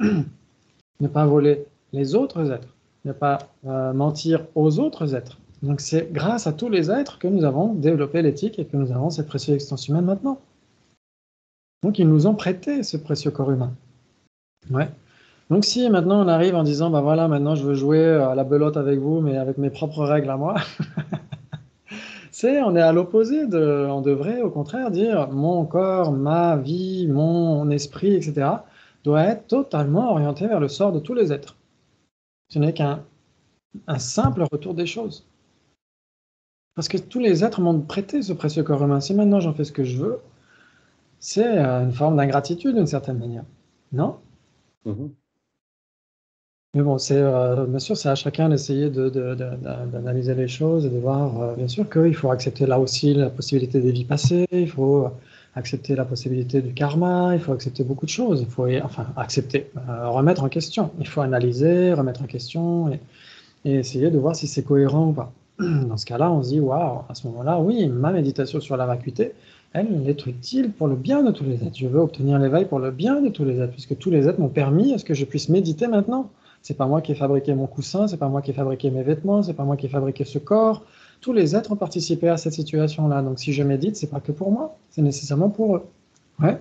ne pas voler les autres êtres, ne pas mentir aux autres êtres. Donc c'est grâce à tous les êtres que nous avons développé l'éthique et que nous avons cette précieuse existence humaine maintenant. Donc ils nous ont prêté ce précieux corps humain. Ouais. Donc si maintenant on arrive en disant, bah voilà, maintenant je veux jouer à la belote avec vous, mais avec mes propres règles à moi, on est à l'opposé, on devrait au contraire dire, mon corps, ma vie, mon esprit, etc., doit être totalement orienté vers le sort de tous les êtres. Ce n'est qu'un simple retour des choses. Parce que tous les êtres m'ont prêté ce précieux corps humain. Si maintenant j'en fais ce que je veux, c'est une forme d'ingratitude d'une certaine manière. Non ? Mais bon, bien sûr, c'est à chacun d'essayer d'analyser les choses et de voir, bien sûr, qu'il faut accepter là aussi la possibilité des vies passées, il faut accepter la possibilité du karma, il faut accepter beaucoup de choses. Il faut, enfin, accepter, remettre en question. Il faut analyser, remettre en question et essayer de voir si c'est cohérent ou pas. Dans ce cas-là, on se dit, waouh, à ce moment-là, oui, ma méditation sur la vacuité, elle est utile pour le bien de tous les êtres. Je veux obtenir l'éveil pour le bien de tous les êtres, puisque tous les êtres m'ont permis à ce que je puisse méditer maintenant. C'est pas moi qui ai fabriqué mon coussin, c'est pas moi qui ai fabriqué mes vêtements, c'est pas moi qui ai fabriqué ce corps. Tous les êtres ont participé à cette situation-là. Donc si je médite, c'est pas que pour moi, c'est nécessairement pour eux. Ouais.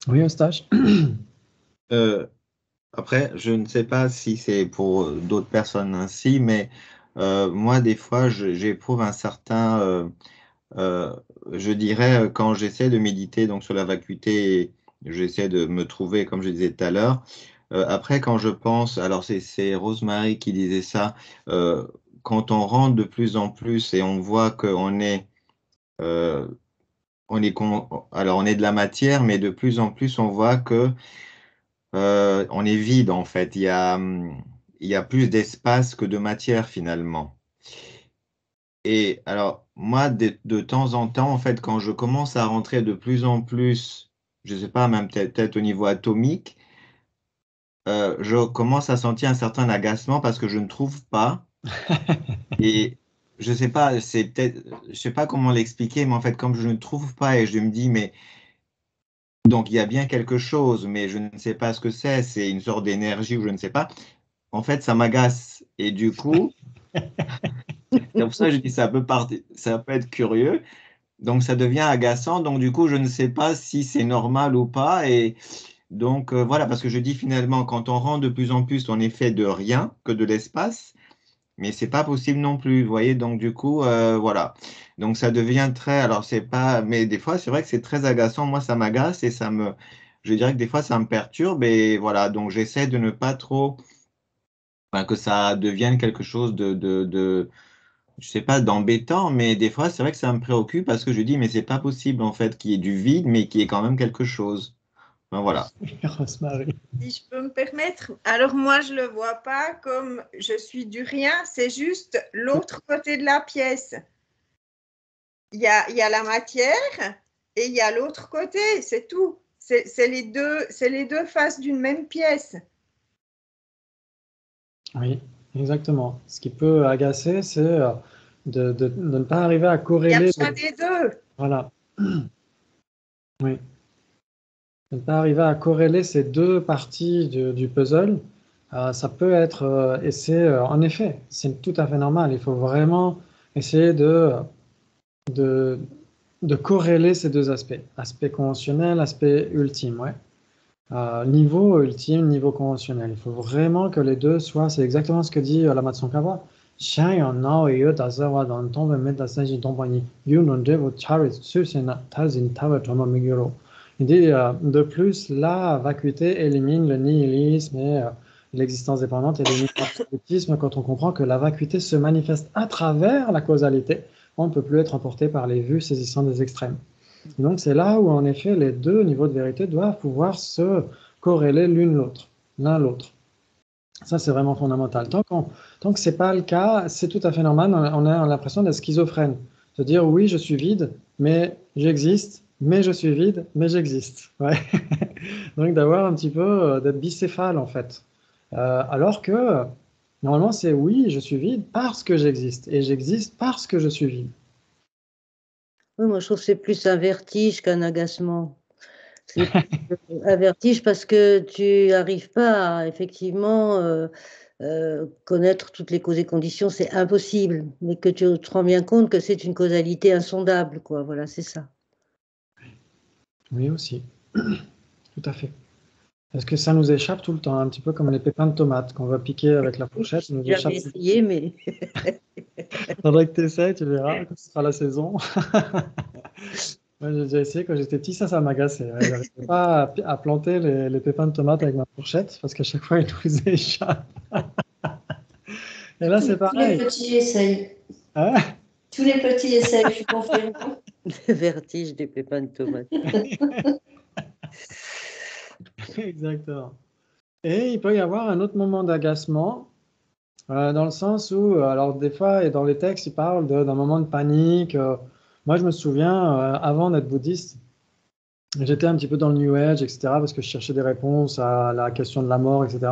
Oui, Eustache. Après, je ne sais pas si c'est pour d'autres personnes ainsi, mais moi, des fois, j'éprouve un certain, je dirais, quand j'essaie de méditer donc sur la vacuité, j'essaie de me trouver, comme je disais tout à l'heure. Après, quand je pense, alors c'est Rosemary qui disait ça, quand on rentre de plus en plus et on voit qu'on est, alors on est de la matière, mais de plus en plus on voit que on est vide en fait. Il y a plus d'espace que de matière finalement. Et alors, moi, de temps en temps, en fait, quand je commence à rentrer de plus en plus, je ne sais pas, même peut-être au niveau atomique, je commence à sentir un certain agacement parce que je ne trouve pas. Et je ne sais pas, c'est peut-être, je sais pas comment l'expliquer, mais en fait, comme je ne trouve pas et je me dis, mais donc il y a bien quelque chose, mais je ne sais pas ce que c'est une sorte d'énergie ou je ne sais pas. En fait, ça m'agace. Et du coup, c'est pour ça que je dis ça peut être curieux. Donc, ça devient agaçant. Donc, du coup, je ne sais pas si c'est normal ou pas. Et donc, voilà, parce que je dis finalement, quand on rend de plus en plus, on est fait de rien que de l'espace, mais c'est pas possible non plus. Vous voyez, donc, du coup, voilà. Donc, ça devient très. Alors, c'est pas. Mais des fois, c'est vrai que c'est très agaçant. Moi, ça m'agace et ça me. Je dirais que des fois, ça me perturbe. Et voilà. Donc, j'essaie de ne pas trop. Enfin, que ça devienne quelque chose je sais pas, d'embêtant, mais des fois, c'est vrai que ça me préoccupe parce que je dis, mais c'est pas possible en fait qu'il y ait du vide, mais qu'il y ait quand même quelque chose. Ben, voilà. Rosemary. Si je peux me permettre, alors moi je le vois pas comme je suis du rien, c'est juste l'autre côté de la pièce. Il y a la matière et il y a l'autre côté, c'est tout. C'est les deux faces d'une même pièce. Oui, exactement. Ce qui peut agacer, c'est de ne pas arriver à Il y a corréler. besoin des deux. Voilà. Oui. De ne pas arriver à corréler ces deux parties du puzzle, ça peut être, et c'est en effet, c'est tout à fait normal. Il faut vraiment essayer de, de corréler ces deux aspects. Aspect conventionnel, aspect ultime, ouais. Niveau ultime, niveau conventionnel. Il faut vraiment que les deux soient, c'est exactement ce que dit Lama Tsongkhapa. Il dit, de plus, la vacuité élimine le nihilisme et l'existence dépendante et élimine l'absolutisme quand on comprend que la vacuité se manifeste à travers la causalité. On ne peut plus être emporté par les vues saisissant des extrêmes. Donc c'est là où en effet les deux niveaux de vérité doivent pouvoir se corréler l'un l'autre. Ça c'est vraiment fondamental. Tant que ce n'est pas le cas, c'est tout à fait normal, on a l'impression d'être schizophrène. De dire oui je suis vide, mais j'existe, mais je suis vide, mais j'existe. Ouais. Donc d'avoir un petit peu, d'être bicéphale en fait. Alors que normalement c'est oui je suis vide parce que j'existe, et j'existe parce que je suis vide. Oui, moi, je trouve que c'est plus un vertige qu'un agacement. C'est un vertige parce que tu n'arrives pas à effectivement connaître toutes les causes et conditions, c'est impossible, mais que tu te rends bien compte que c'est une causalité insondable, quoi. Voilà, c'est ça. Oui aussi, tout à fait. Parce que ça nous échappe tout le temps, un petit peu comme les pépins de tomates qu'on va piquer avec la fourchette. Ça nous échappe. J'avais essayé, mais Faudrait que tu essaies, tu verras, quand ce sera la saison. Moi, j'ai déjà essayé quand j'étais petit, ça m'agaçait. Ouais, j'arrivais pas à planter les pépins de tomates avec ma fourchette parce qu'à chaque fois, ils nous échappent. Et là, c'est Tous les pareil. petits essayent. Hein? Tous les petits essayent, je confirme. le vertige des pépins de tomate. Exactement. Et il peut y avoir un autre moment d'agacement, dans le sens où, alors des fois, et dans les textes, il parle d'un moment de panique, Moi, je me souviens, avant d'être bouddhiste, j'étais un petit peu dans le New Age, etc., parce que je cherchais des réponses à la question de la mort, etc.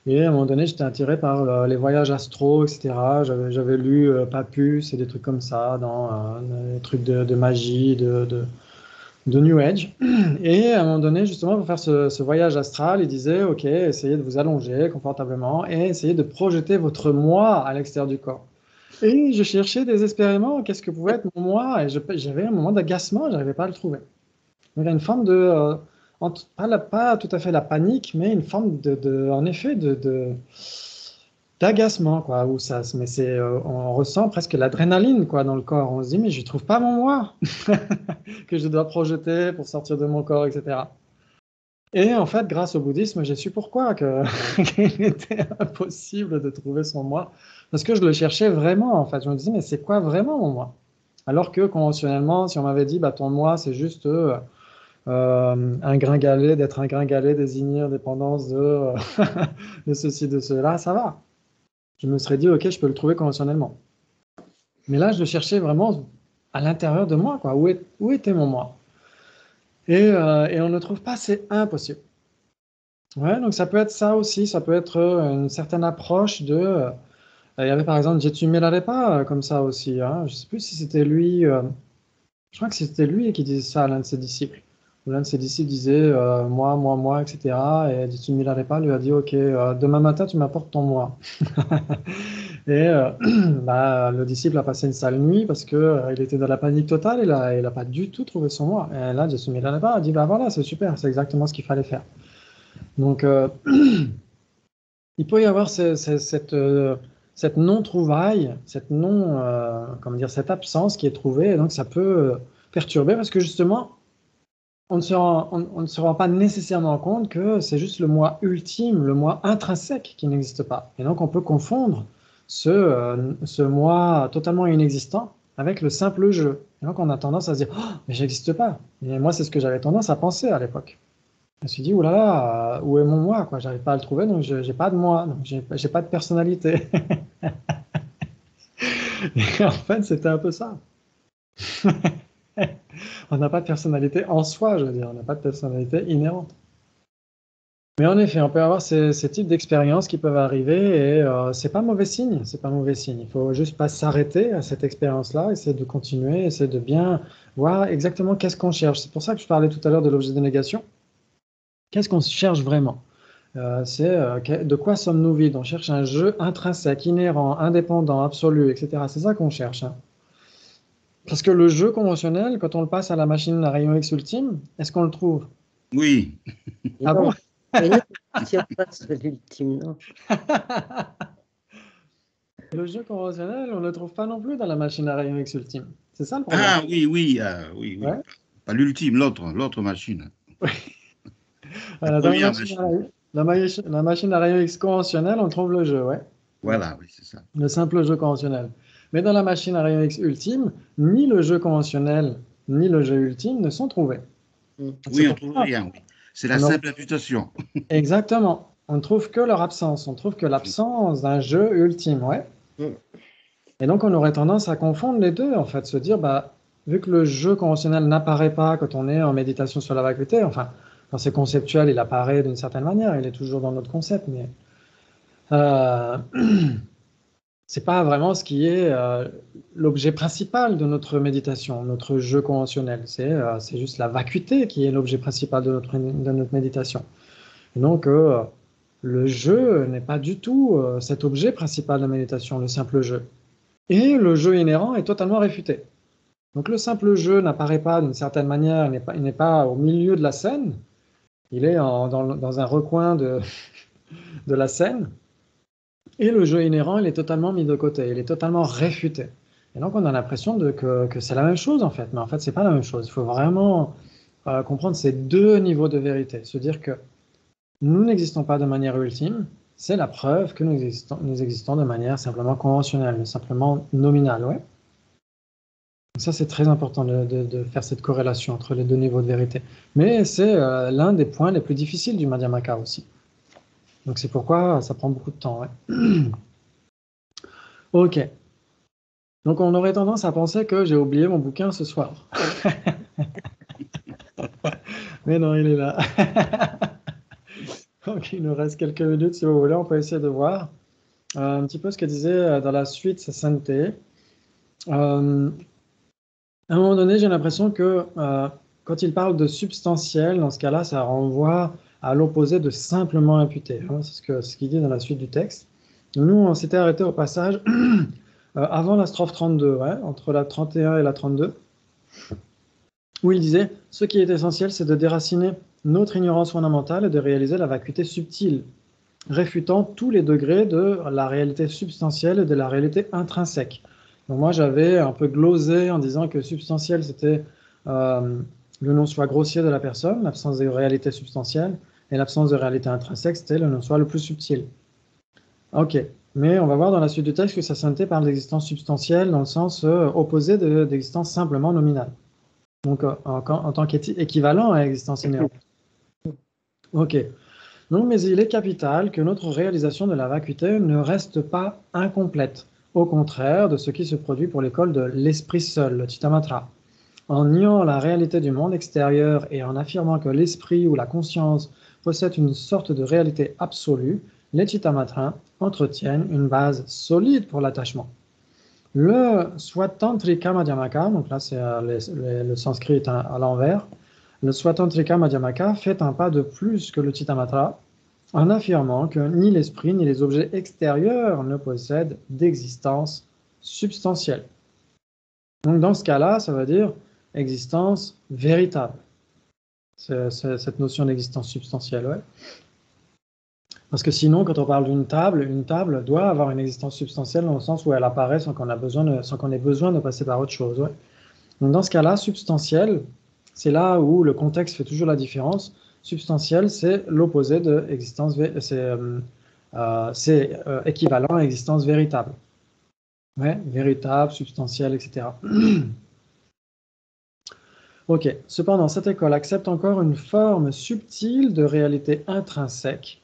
Et à un moment donné, j'étais attiré par les voyages astraux, etc. J'avais lu Papus et des trucs comme ça, dans des trucs de magie, de New Age. Et à un moment donné, justement, pour faire ce voyage astral, il disait, OK, essayez de vous allonger confortablement et essayez de projeter votre moi à l'extérieur du corps. Et je cherchais désespérément qu'est-ce que pouvait être mon moi, et j'avais un moment d'agacement, je n'arrivais pas à le trouver. Il y a une forme de, pas tout à fait la panique, mais une forme en effet, d'agacement, quoi, où ça, mais on ressent presque l'adrénaline, quoi, dans le corps. On se dit, mais je ne trouve pas mon moi que je dois projeter pour sortir de mon corps, etc. Et en fait, grâce au bouddhisme, j'ai su pourquoi qu'il était impossible de trouver son moi, parce que je le cherchais vraiment, en fait. Je me disais, mais c'est quoi vraiment mon moi? Alors que conventionnellement, si on m'avait dit, bah, ton moi, c'est juste un gringalet, d'être un gringalet, désigner dépendance de ceci, de cela, ça va. Je me serais dit, OK, je peux le trouver conventionnellement. Mais là, je le cherchais vraiment à l'intérieur de moi, quoi. Où était mon moi? Et on ne le trouve pas, c'est impossible. Ouais, donc ça peut être ça aussi, ça peut être une certaine approche de... il y avait par exemple Jetsu Milarepa comme ça aussi, hein. Je ne sais plus si c'était lui, je crois que c'était lui qui disait ça à l'un de ses disciples. L'un de ses disciples disait moi, etc. Et Jetsu Milarepa lui a dit, OK, demain matin tu m'apportes ton moi. Et bah, le disciple a passé une sale nuit parce qu'il était dans la panique totale, il a pas du tout trouvé son moi. Et là, Jetsu Milarepa a dit, bah voilà, c'est super, c'est exactement ce qu'il fallait faire. Donc, il peut y avoir cette non-trouvaille, cette absence qui est trouvée, et donc ça peut perturber parce que justement, on ne se rend pas nécessairement compte que c'est juste le moi ultime, le moi intrinsèque qui n'existe pas. Et donc on peut confondre ce moi totalement inexistant avec le simple jeu. Et donc on a tendance à se dire, oh, mais j'existe pas. Et moi, c'est ce que j'avais tendance à penser à l'époque. Je me suis dit, oulala, où est mon moi, quoi? J'arrive pas à le trouver, donc je n'ai pas de moi, donc j'ai pas de personnalité. Et en fait, c'était un peu ça. On n'a pas de personnalité en soi, je veux dire, on n'a pas de personnalité inhérente. Mais en effet, on peut avoir ces types d'expériences qui peuvent arriver et c'est pas mauvais signe, c'est pas mauvais signe. Il faut juste pas s'arrêter à cette expérience-là, essayer de continuer, essayer de bien voir exactement qu'est-ce qu'on cherche. C'est pour ça que je parlais tout à l'heure de l'objet de négation. Qu'est-ce qu'on cherche vraiment? De quoi sommes-nous vides? On cherche un jeu intrinsèque, inhérent, indépendant, absolu, etc. C'est ça qu'on cherche, hein. Parce que le jeu conventionnel, quand on le passe à la machine à rayon X ultime, est-ce qu'on le trouve? Oui. Ah bon? Mais nous, si on passe l'ultime, non. Le jeu conventionnel, on ne le trouve pas non plus dans la machine à rayon X ultime. C'est ça le problème. Ah oui. Ouais. Pas l'ultime, l'autre machine. Voilà, dans la machine à rayon X conventionnelle, on trouve le jeu, ouais. Voilà, oui, c'est ça. Le simple jeu conventionnel. Mais dans la machine à rayon X ultime, ni le jeu conventionnel, ni le jeu ultime ne sont trouvés. Oui, on ne trouve rien, oui. C'est la simple imputation. Exactement. On ne trouve que leur absence. On trouve que l'absence d'un jeu ultime, ouais. Et donc, on aurait tendance à confondre les deux, en fait, se dire, bah, vu que le jeu conventionnel n'apparaît pas quand on est en méditation sur la vacuité, enfin, quand c'est conceptuel, il apparaît d'une certaine manière, il est toujours dans notre concept, mais c'est pas vraiment ce qui est l'objet principal de notre méditation, notre jeu conventionnel. C'est juste la vacuité qui est l'objet principal de notre méditation. Et donc, le jeu n'est pas du tout cet objet principal de la méditation, le simple jeu. Et le jeu inhérent est totalement réfuté. Donc, le simple jeu n'apparaît pas d'une certaine manière, il n'est pas au milieu de la scène, il est dans un recoin de la scène. Et le jeu inhérent, il est totalement mis de côté, il est totalement réfuté. Et donc, on a l'impression que c'est la même chose, en fait. Mais en fait, c'est pas la même chose. Il faut vraiment comprendre ces deux niveaux de vérité. Se dire que nous n'existons pas de manière ultime, c'est la preuve que nous existons de manière simplement conventionnelle, simplement nominale, ouais. Donc ça, c'est très important de faire cette corrélation entre les deux niveaux de vérité. Mais c'est l'un des points les plus difficiles du Madhyamaka aussi. Donc c'est pourquoi ça prend beaucoup de temps, ouais. Ok. Donc on aurait tendance à penser que j'ai oublié mon bouquin ce soir. Mais non, il est là. Donc il nous reste quelques minutes si vous voulez, on peut essayer de voir un petit peu ce que disait dans la suite Sainte. À un moment donné, j'ai l'impression que quand il parle de substantiel, dans ce cas-là, ça renvoie à l'opposé de simplement imputé. Hein, c'est ce qu'il dit dans la suite du texte. Nous, on s'était arrêté au passage avant la strophe 32, ouais, entre la 31 et la 32, où il disait « Ce qui est essentiel, c'est de déraciner notre ignorance fondamentale et de réaliser la vacuité subtile, réfutant tous les degrés de la réalité substantielle et de la réalité intrinsèque. » Donc moi, j'avais un peu glosé en disant que substantiel, c'était le non-soi grossier de la personne, l'absence de réalité substantielle, et l'absence de réalité intrinsèque, c'était le non-soi le plus subtil. Ok, mais on va voir dans la suite du texte que sa sainteté parle d'existence substantielle dans le sens opposé d'existence simplement nominale. Donc en tant qu'équivalent à l'existence inhérente. Ok. Donc, mais il est capital que notre réalisation de la vacuité ne reste pas incomplète, au contraire de ce qui se produit pour l'école de l'esprit seul, le Chittamatra. En niant la réalité du monde extérieur et en affirmant que l'esprit ou la conscience possède une sorte de réalité absolue, les Chittamatras entretiennent une base solide pour l'attachement. Le Swatantrika Madhyamaka, donc là c'est le sanskrit est à l'envers, le Swatantrika Madhyamaka fait un pas de plus que le Chittamatra en affirmant que ni l'esprit ni les objets extérieurs ne possèdent d'existence substantielle. Donc dans ce cas-là, ça veut dire existence véritable. C'est cette notion d'existence substantielle, ouais. Parce que sinon, quand on parle d'une table, une table doit avoir une existence substantielle dans le sens où elle apparaît sans qu'on ait besoin de passer par autre chose. Ouais. Donc dans ce cas-là, substantiel, c'est là où le contexte fait toujours la différence. Substantiel, c'est l'opposé de existence, c'est équivalent à existence véritable. Ouais, véritable, substantiel, etc. Ok. Cependant, cette école accepte encore une forme subtile de réalité intrinsèque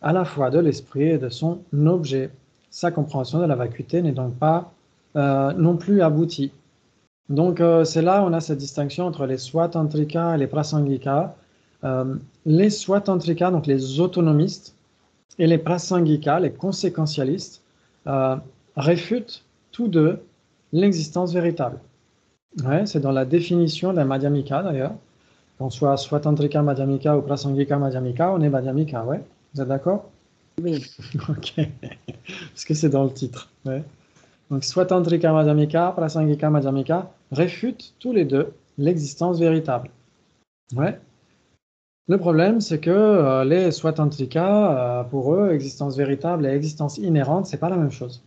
à la fois de l'esprit et de son objet. Sa compréhension de la vacuité n'est donc pas non plus aboutie. Donc c'est là où on a cette distinction entre les swatantrika et les prasangika. Les swatantrika, donc les autonomistes, et les prasangika, les conséquentialistes, réfutent tous deux l'existence véritable. Ouais, c'est dans la définition d'un madhyamika d'ailleurs. Qu'on soit swatantrika madhyamika ou prasangika madhyamika, on est madhyamika, ouais. Vous êtes d'accord? Oui. Ok. Parce que c'est dans le titre. Ouais. Donc, Swatantrika Madhyamika, Prasangika Madhyamika réfutent tous les deux l'existence véritable. Ouais. Le problème, c'est que les Swatantrika, pour eux, existence véritable et existence inhérente, c'est pas la même chose.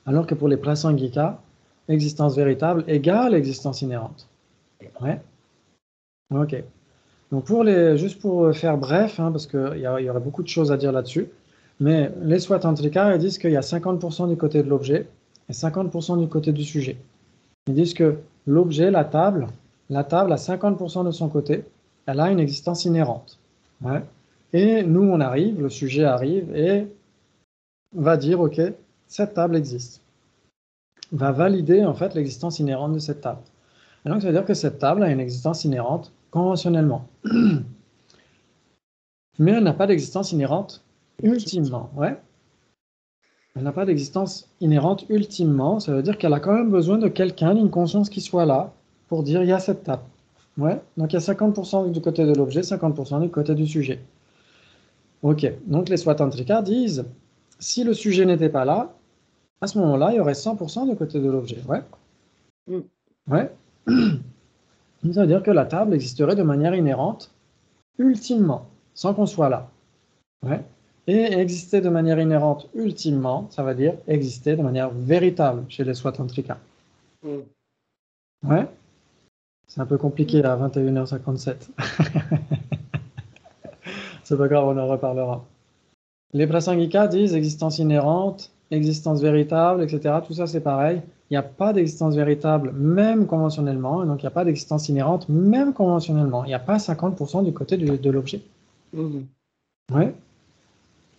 Alors que pour les Prasangika, existence véritable égale existence inhérente. Ouais. Ok. Donc juste pour faire bref, hein, parce qu'il y aurait beaucoup de choses à dire là-dessus, mais les Swatantrika, ils disent qu'il y a 50% du côté de l'objet et 50% du côté du sujet. Ils disent que l'objet, la table à 50% de son côté, elle a une existence inhérente. Ouais. Et nous, on arrive, le sujet arrive et va dire, ok, cette table existe. Va valider en fait l'existence inhérente de cette table. Et donc ça veut dire que cette table a une existence inhérente conventionnellement. Mais elle n'a pas d'existence inhérente ultimement. Ouais. Elle n'a pas d'existence inhérente ultimement. Ça veut dire qu'elle a quand même besoin de quelqu'un, d'une conscience qui soit là pour dire il y a cette table. Ouais. Donc il y a 50% du côté de l'objet, 50% du côté du sujet. Ok. Donc les Swatantrika disent si le sujet n'était pas là, à ce moment-là, il y aurait 100% du côté de l'objet. Ouais. Ouais. Ça veut dire que la table existerait de manière inhérente, ultimement, sans qu'on soit là. Ouais. Et exister de manière inhérente, ultimement, ça veut dire exister de manière véritable chez les Swatantrika. Ouais. C'est un peu compliqué à 21h57. C'est pas grave, on en reparlera. Les Prasangika disent existence inhérente, existence véritable, etc. Tout ça, c'est pareil. Il n'y a pas d'existence véritable, même conventionnellement, et donc il n'y a pas d'existence inhérente, même conventionnellement. Il n'y a pas 50% du côté de l'objet. Ouais.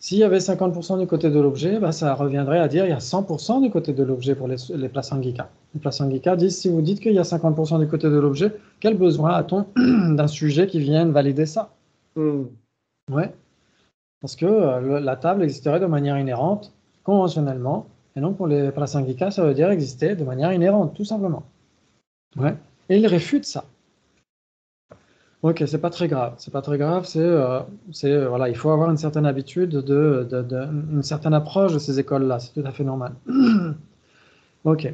S'il y avait 50% du côté de l'objet, bah, ça reviendrait à dire il y a 100% du côté de l'objet pour les Prasangika. Les Prasangika disent, si vous dites qu'il y a 50% du côté de l'objet, quel besoin a-t-on d'un sujet qui vienne valider ça? Ouais. Parce que la table existerait de manière inhérente, conventionnellement, et donc pour les Prasangika, ça veut dire exister de manière inhérente, tout simplement. Ouais. Et ils réfutent ça. Ok, c'est pas très grave. C'est pas très grave. Voilà, il faut avoir une certaine habitude une certaine approche de ces écoles-là. C'est tout à fait normal. Ok.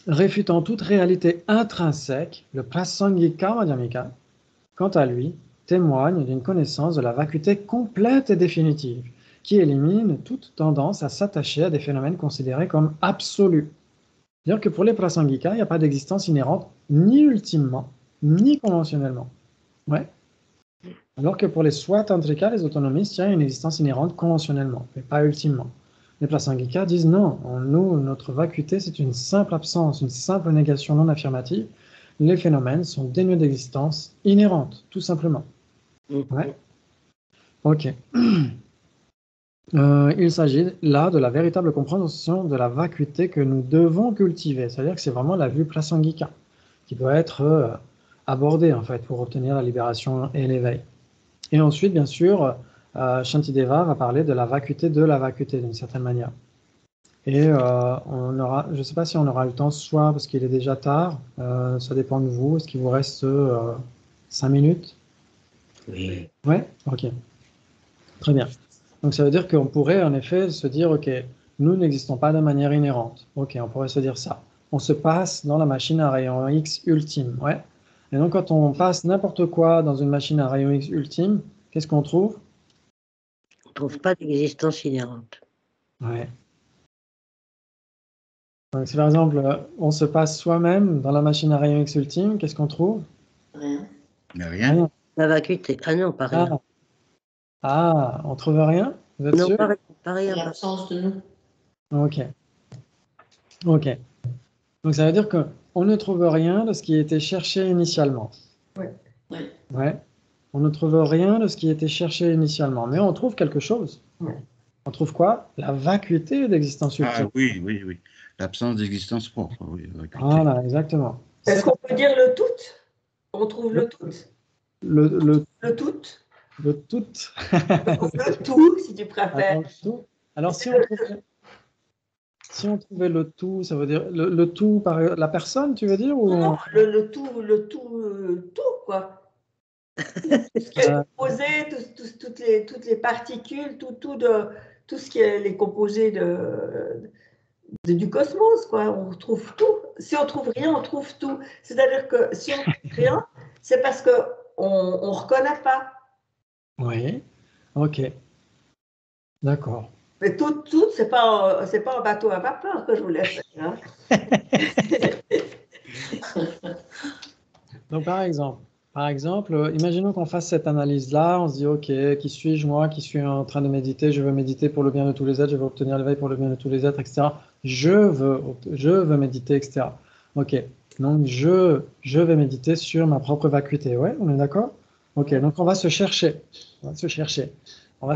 Réfutant toute réalité intrinsèque, le Prasangika Madhyamika, quant à lui, témoigne d'une connaissance de la vacuité complète et définitive, qui élimine toute tendance à s'attacher à des phénomènes considérés comme absolus. C'est-à-dire que pour les Prasangika, il n'y a pas d'existence inhérente, ni ultimement, ni conventionnellement. Ouais. Alors que pour les Swatantrika, les autonomistes, il y a une existence inhérente conventionnellement, mais pas ultimement. Les Prasangika disent non, en nous, notre vacuité, c'est une simple absence, une simple négation non affirmative. Les phénomènes sont dénués d'existence inhérente, tout simplement. Ouais. Ok. Il s'agit là de la véritable compréhension de la vacuité que nous devons cultiver. C'est-à-dire que c'est vraiment la vue Prasangika qui doit être abordée en fait pour obtenir la libération et l'éveil. Et ensuite, bien sûr, Shantideva va parler de la vacuité d'une certaine manière. Et je ne sais pas si on aura le temps, soit parce qu'il est déjà tard, ça dépend de vous. Est-ce qu'il vous reste 5 minutes? Oui. Ouais, ok. Très bien. Donc ça veut dire qu'on pourrait en effet se dire, ok, nous n'existons pas de manière inhérente. Ok, on pourrait se dire ça. On se passe dans la machine à rayon X ultime. Ouais. Et donc quand on passe n'importe quoi dans une machine à rayon X ultime, qu'est-ce qu'on trouve? On ne trouve pas d'existence inhérente. Ouais. Donc si par exemple, on se passe soi-même dans la machine à rayon X ultime, qu'est-ce qu'on trouve? Rien. Rien. La vacuité. Ah non, pas rien. On trouve rien? Vous êtes Non, sûr? pas rien. L'absence de nous. Ok. Ok. Donc ça veut dire qu'on ne trouve rien de ce qui était cherché initialement. Oui. Oui. Ouais. On ne trouve rien de ce qui était cherché initialement, mais on trouve quelque chose. Oui. On trouve quoi? La vacuité d'existence ultime. Ah oui, oui, oui. L'absence d'existence propre. Oui, vacuité. Voilà, exactement. Est-ce qu'on peut dire le tout? On trouve le tout. Le tout. Le tout. Le tout, si tu préfères. Alors si on trouvait le tout, ça veut dire le tout par la personne, tu veux dire ou... Non, le tout, quoi. Tout ce qui est composé, toutes les particules, tout ce qui est les composés du cosmos, quoi. On trouve tout. Si on trouve rien, on trouve tout. C'est-à-dire que si on trouve rien, c'est parce qu'on ne reconnaît pas. Oui, ok. D'accord. Mais tout, c'est pas un bateau à vapeur que je voulais faire. Hein. Donc par exemple, imaginons qu'on fasse cette analyse-là, on se dit, ok, qui suis-je moi, qui suis en train de méditer, je veux méditer pour le bien de tous les êtres, je veux obtenir l'éveil pour le bien de tous les êtres, etc. Je veux méditer, etc. Ok, donc je vais méditer sur ma propre vacuité, ouais, on est d'accord? Ok, donc on va se chercher, on va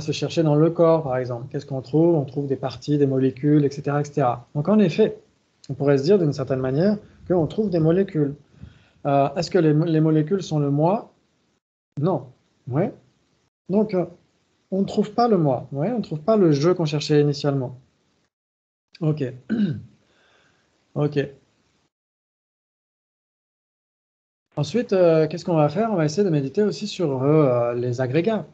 se chercher dans le corps, par exemple. Qu'est-ce qu'on trouve? On trouve des parties, des molécules, etc., etc. Donc en effet, on pourrait se dire d'une certaine manière qu'on trouve des molécules. Est-ce que les molécules sont le moi? Non. Ouais. Donc, on ne trouve pas le moi. Ouais, on ne trouve pas le je qu'on cherchait initialement. Ok. Ok. Ensuite, qu'est-ce qu'on va faire? On va essayer de méditer aussi sur les agrégats.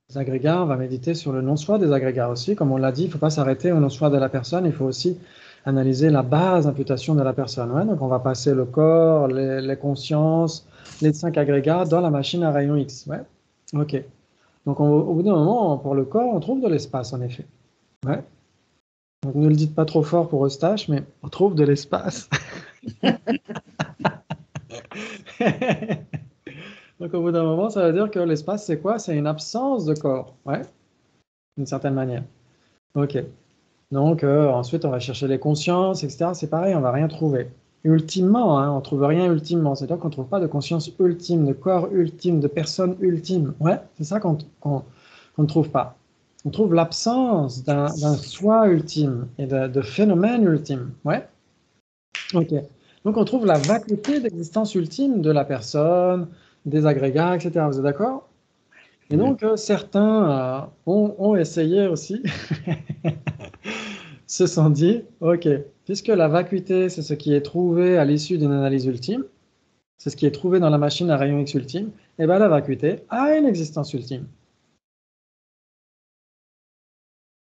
Les agrégats, on va méditer sur le non-soi des agrégats aussi. Comme on l'a dit, il ne faut pas s'arrêter au non-soi de la personne, il faut aussi analyser la base d'imputation de la personne. Ouais, donc on va passer le corps, les consciences, les 5 agrégats dans la machine à rayon X. Ouais. Ok. Donc au bout d'un moment, pour le corps, on trouve de l'espace en effet. Ouais. Donc ne le dites pas trop fort pour Eustache, mais on trouve de l'espace. Donc au bout d'un moment, ça veut dire que l'espace, c'est quoi? C'est une absence de corps. Ouais. D'une certaine manière. Ok. Donc, ensuite, on va chercher les consciences, etc. C'est pareil, on ne va rien trouver. Ultimement, hein, on ne trouve rien ultimement. C'est-à-dire qu'on ne trouve pas de conscience ultime, de corps ultime, de personne ultime. Ouais, c'est ça qu'on ne trouve pas. on trouve l'absence d'un soi ultime et de phénomène ultime. Ouais. Ok. Donc on trouve la vacuité d'existence ultime de la personne, des agrégats, etc. Vous êtes d'accord? Et donc certains ont essayé aussi, se sont dit, ok, puisque la vacuité, c'est ce qui est trouvé à l'issue d'une analyse ultime, c'est ce qui est trouvé dans la machine à rayon X ultime, et bien la vacuité a une existence ultime.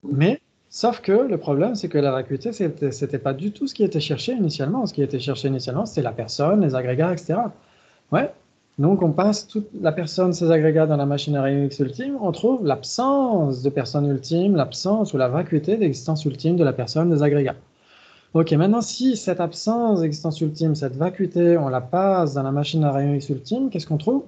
Mais, sauf que le problème, c'est que la vacuité, c'était pas du tout ce qui était cherché initialement. Ce qui était cherché initialement, c'était la personne, les agrégats, etc. Ouais. Donc, on passe toute la personne, ses agrégats dans la machine à rayon X ultime, on trouve l'absence de personne ultime, l'absence ou la vacuité d'existence ultime de la personne, des agrégats. Ok, maintenant, si cette absence d'existence ultime, cette vacuité, on la passe dans la machine à rayon X ultime, qu'est-ce qu'on trouve?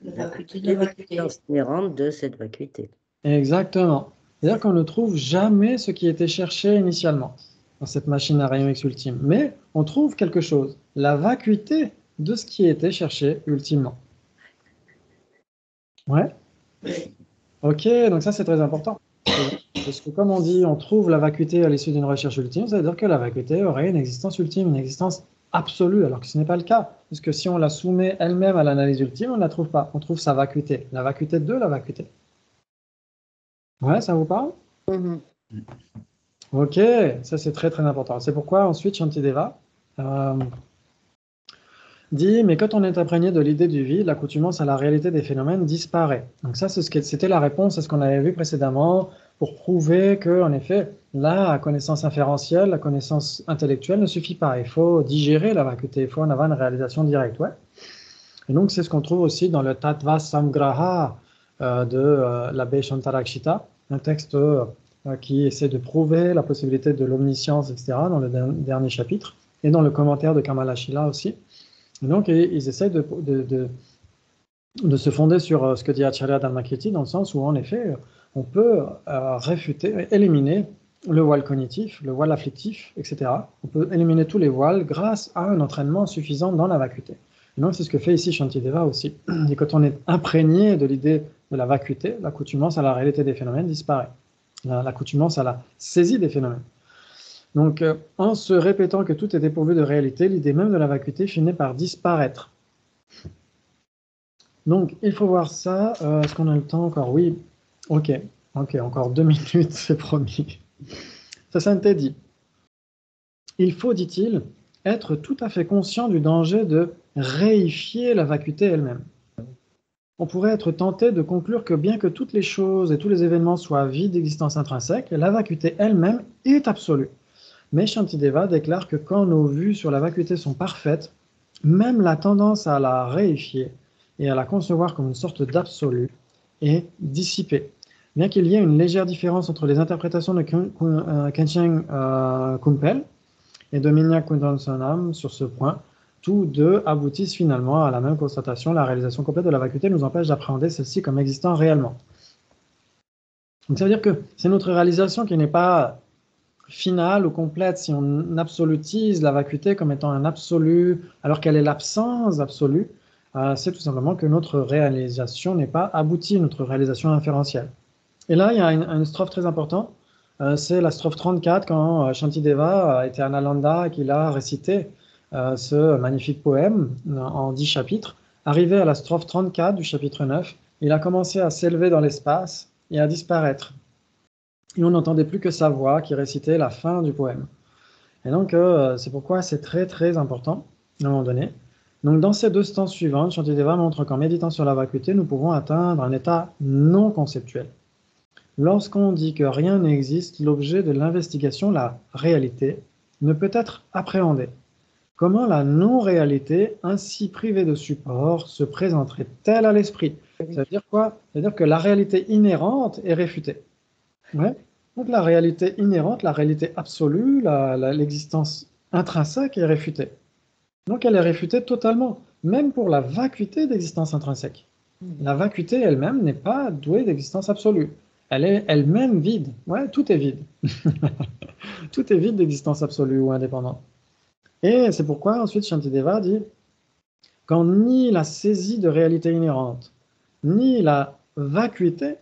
La vacuité de la vacuité. L'existence inhérente de cette vacuité. Exactement. C'est-à-dire qu'on ne trouve jamais ce qui était cherché initialement dans cette machine à rayon X ultime, mais on trouve quelque chose, la vacuité de ce qui était cherché ultimement. Ouais. Oui. Ok, donc ça c'est très important. Parce que comme on dit, on trouve la vacuité à l'issue d'une recherche ultime, ça veut dire que la vacuité aurait une existence ultime, une existence absolue, alors que ce n'est pas le cas. Parce que si on la soumet elle-même à l'analyse ultime, on ne la trouve pas. On trouve sa vacuité, la vacuité de la vacuité. Ouais, ça vous parle? Mhm. Ok, ça c'est très très important. C'est pourquoi ensuite Shantideva dit, mais quand on est imprégné de l'idée du vide, l'accoutumance à la réalité des phénomènes disparaît. Donc ça, c'était la réponse à ce qu'on avait vu précédemment pour prouver que, en effet, la connaissance inférentielle, la connaissance intellectuelle ne suffit pas. Il faut digérer la vacuité, il faut en avoir une réalisation directe. Ouais. Et donc c'est ce qu'on trouve aussi dans le Tattva Samgraha de l'abbé Shantarakshita, un texte qui essaie de prouver la possibilité de l'omniscience, etc., dans le dernier chapitre, et dans le commentaire de Kamalashila aussi. Et donc, ils essaient de se fonder sur ce que dit Acharya Dharmakirti, dans le sens où, en effet, on peut réfuter, éliminer le voile cognitif, le voile afflictif, etc. On peut éliminer tous les voiles grâce à un entraînement suffisant dans la vacuité. Et donc, c'est ce que fait ici Shantideva aussi. Et quand on est imprégné de l'idée de la vacuité, l'accoutumance à la réalité des phénomènes disparaît. L'accoutumance à la saisie des phénomènes. Donc, en se répétant que tout est dépourvu de réalité, l'idée même de la vacuité finit par disparaître. Donc, il faut voir ça. Est-ce qu'on a le temps encore? Oui. Ok, encore 2 minutes, c'est promis. Sainte dit, il faut, dit-il, être tout à fait conscient du danger de réifier la vacuité elle-même. On pourrait être tenté de conclure que bien que toutes les choses et tous les événements soient vides d'existence intrinsèque, la vacuité elle-même est absolue. Mais Shantideva déclare que quand nos vues sur la vacuité sont parfaites, même la tendance à la réifier et à la concevoir comme une sorte d'absolu est dissipée. Bien qu'il y ait une légère différence entre les interprétations de Khenchen Kumpel et de Minya Kundonsonam sur ce point, tous deux aboutissent finalement à la même constatation. La réalisation complète de la vacuité nous empêche d'appréhender celle-ci comme existant réellement. Donc ça veut dire que c'est notre réalisation qui n'est pas finale ou complète. Si on absolutise la vacuité comme étant un absolu, alors qu'elle est l'absence absolue, c'est tout simplement que notre réalisation n'est pas aboutie, notre réalisation inférentielle. Et là, il y a une strophe très importante, c'est la strophe 34, quand Shantideva était à Nalanda et qu'il a récité ce magnifique poème en 10 chapitres. Arrivé à la strophe 34 du chapitre 9, il a commencé à s'élever dans l'espace et à disparaître. Et on n'entendait plus que sa voix qui récitait la fin du poème. Et donc, c'est pourquoi c'est très très important, à un moment donné. Donc, dans ces deux stances suivantes, Shantideva montre qu'en méditant sur la vacuité, nous pouvons atteindre un état non conceptuel. Lorsqu'on dit que rien n'existe, l'objet de l'investigation, la réalité, ne peut être appréhendé. Comment la non-réalité, ainsi privée de support, se présenterait-elle à l'esprit? Ça veut dire quoi? Ça veut dire que la réalité inhérente est réfutée. Ouais. Donc la réalité inhérente, la réalité absolue, l'existence intrinsèque est réfutée. Donc elle est réfutée totalement, même pour la vacuité d'existence intrinsèque. La vacuité elle-même n'est pas douée d'existence absolue. Elle est elle-même vide. Ouais, tout est vide. Tout est vide d'existence absolue ou indépendante. Et c'est pourquoi ensuite Shantideva dit quand ni la saisie de réalité inhérente, ni la vacuité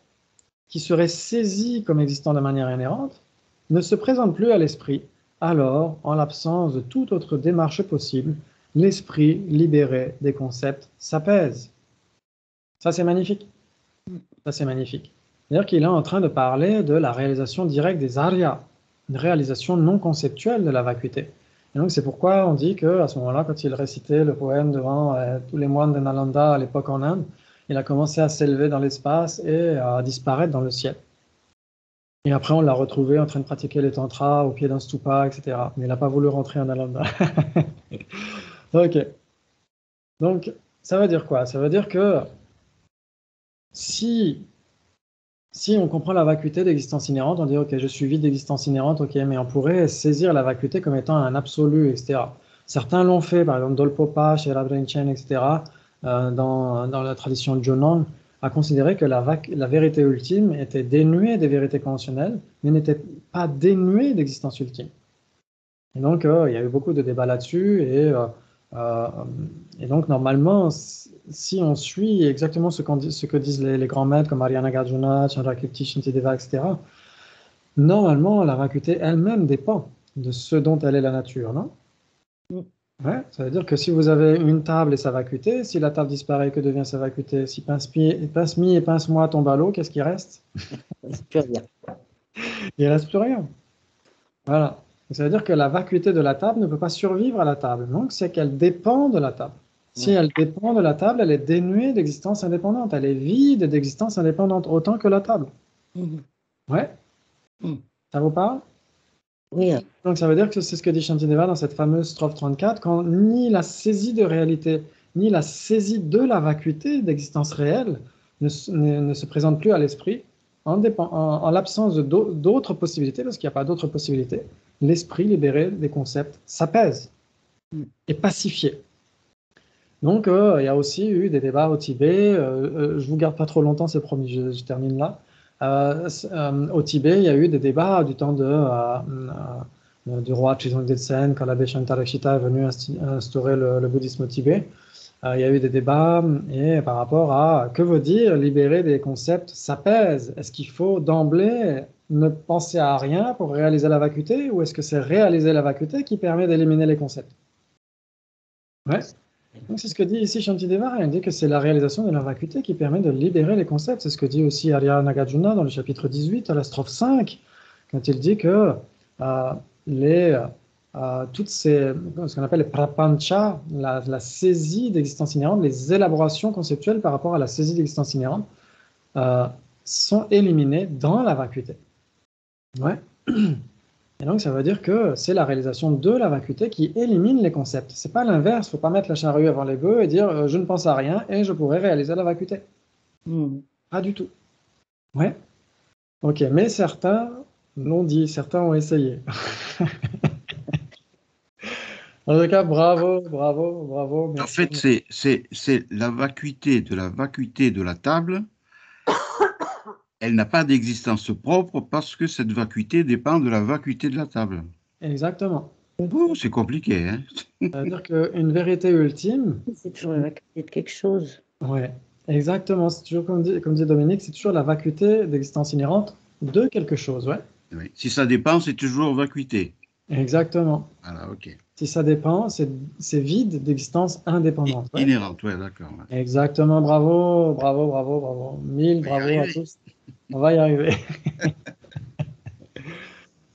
qui serait saisi comme existant de manière inhérente, ne se présente plus à l'esprit. Alors, en l'absence de toute autre démarche possible, l'esprit libéré des concepts s'apaise. Ça, c'est magnifique. Ça, c'est magnifique. C'est-à-dire qu'il est en train de parler de la réalisation directe des Arya, une réalisation non conceptuelle de la vacuité. Et donc, c'est pourquoi on dit qu'à ce moment-là, quand il récitait le poème devant tous les moines de Nalanda à l'époque en Inde, il a commencé à s'élever dans l'espace et à disparaître dans le ciel. Et après, on l'a retrouvé en train de pratiquer les tantras au pied d'un stupa, etc. Mais il n'a pas voulu rentrer en Nalanda. Ok. Donc, ça veut dire quoi? Ça veut dire que si on comprend la vacuité d'existence inhérente, on dit, ok, je suis vide d'existence inhérente, ok, mais on pourrait saisir la vacuité comme étant un absolu, etc. Certains l'ont fait, par exemple, Dolpopa, chez Chen, etc., dans la tradition Jonang, a considéré que la vérité ultime était dénuée des vérités conventionnelles, mais n'était pas dénuée d'existence ultime. Et donc, il y a eu beaucoup de débats là-dessus, et donc, normalement, si on suit exactement ce que disent les grands maîtres comme Ariana Garjuna, Chandrakirti, Shantideva, etc., normalement, la vacuité elle-même dépend de ce dont elle est la nature, non? Ouais, ça veut dire que si vous avez une table et sa vacuité, si la table disparaît, que devient sa vacuité? Si pince-mi et pince-moi tombent à l'eau, qu'est-ce qui reste? Il ne reste plus rien. Il ne reste plus rien. Voilà. Ça veut dire que la vacuité de la table ne peut pas survivre à la table. Donc, c'est qu'elle dépend de la table. Si elle dépend de la table, elle est dénuée d'existence indépendante. Elle est vide d'existence indépendante, autant que la table. Ouais. Ça vous parle? Oui. Donc, ça veut dire que c'est ce que dit Shantideva dans cette fameuse strophe 34, quand ni la saisie de réalité, ni la saisie de la vacuité d'existence réelle ne se présente plus à l'esprit, en l'absence d'autres possibilités, parce qu'il n'y a pas d'autres possibilités, l'esprit libéré des concepts s'apaise, est pacifié. Donc, il y a aussi eu des débats au Tibet. Je ne vous garde pas trop longtemps, c'est promis, je termine là. Au Tibet, il y a eu des débats du temps du roi Trizong Detsen, quand l'abbé Shantarakshita est venu instaurer le bouddhisme au Tibet. Il y a eu des débats et par rapport à que veut dire libérer des concepts s'apaise. Est-ce qu'il faut d'emblée ne penser à rien pour réaliser la vacuité, ou est-ce que c'est réaliser la vacuité qui permet d'éliminer les concepts? Ouais. Donc c'est ce que dit ici Shantideva. Il dit que c'est la réalisation de la vacuité qui permet de libérer les concepts. C'est ce que dit aussi Arya Nagarjuna dans le chapitre 18 à la strophe 5, quand il dit que toutes ce qu'on appelle les prapancha, la saisie d'existence inhérente, les élaborations conceptuelles par rapport à la saisie d'existence inhérente, sont éliminées dans la vacuité. Ouais. Et donc, ça veut dire que c'est la réalisation de la vacuité qui élimine les concepts. C'est pas l'inverse. Il ne faut pas mettre la charrue avant les bœufs et dire je ne pense à rien et je pourrais réaliser la vacuité. Pas du tout. Ouais. Ok, mais certains l'ont dit, certains ont essayé. En tout cas, bravo. En fait, c'est la vacuité de la table. Elle n'a pas d'existence propre parce que cette vacuité dépend de la vacuité de la table. Exactement. Oh, c'est compliqué, hein? C'est-à-dire qu'une vérité ultime... C'est toujours la vacuité de quelque chose. Oui, exactement. C'est toujours, comme dit Dominique, c'est toujours la vacuité d'existence inhérente de quelque chose, ouais. Oui. Si ça dépend, c'est toujours vacuité. Exactement. Voilà, ok. Si ça dépend, c'est vide d'existence indépendante. Ouais. Inhérente, ouais, d'accord. Ouais. Exactement, bravo. 1000 bravo à tous. On va y arriver.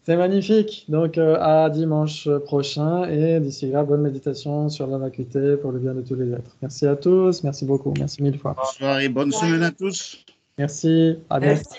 C'est magnifique. Donc, à dimanche prochain. Et d'ici là, bonne méditation sur la vacuité pour le bien de tous les êtres. Merci à tous. Merci beaucoup. Merci 1000 fois. Bonsoir et bonne semaine à tous. Merci. À bientôt.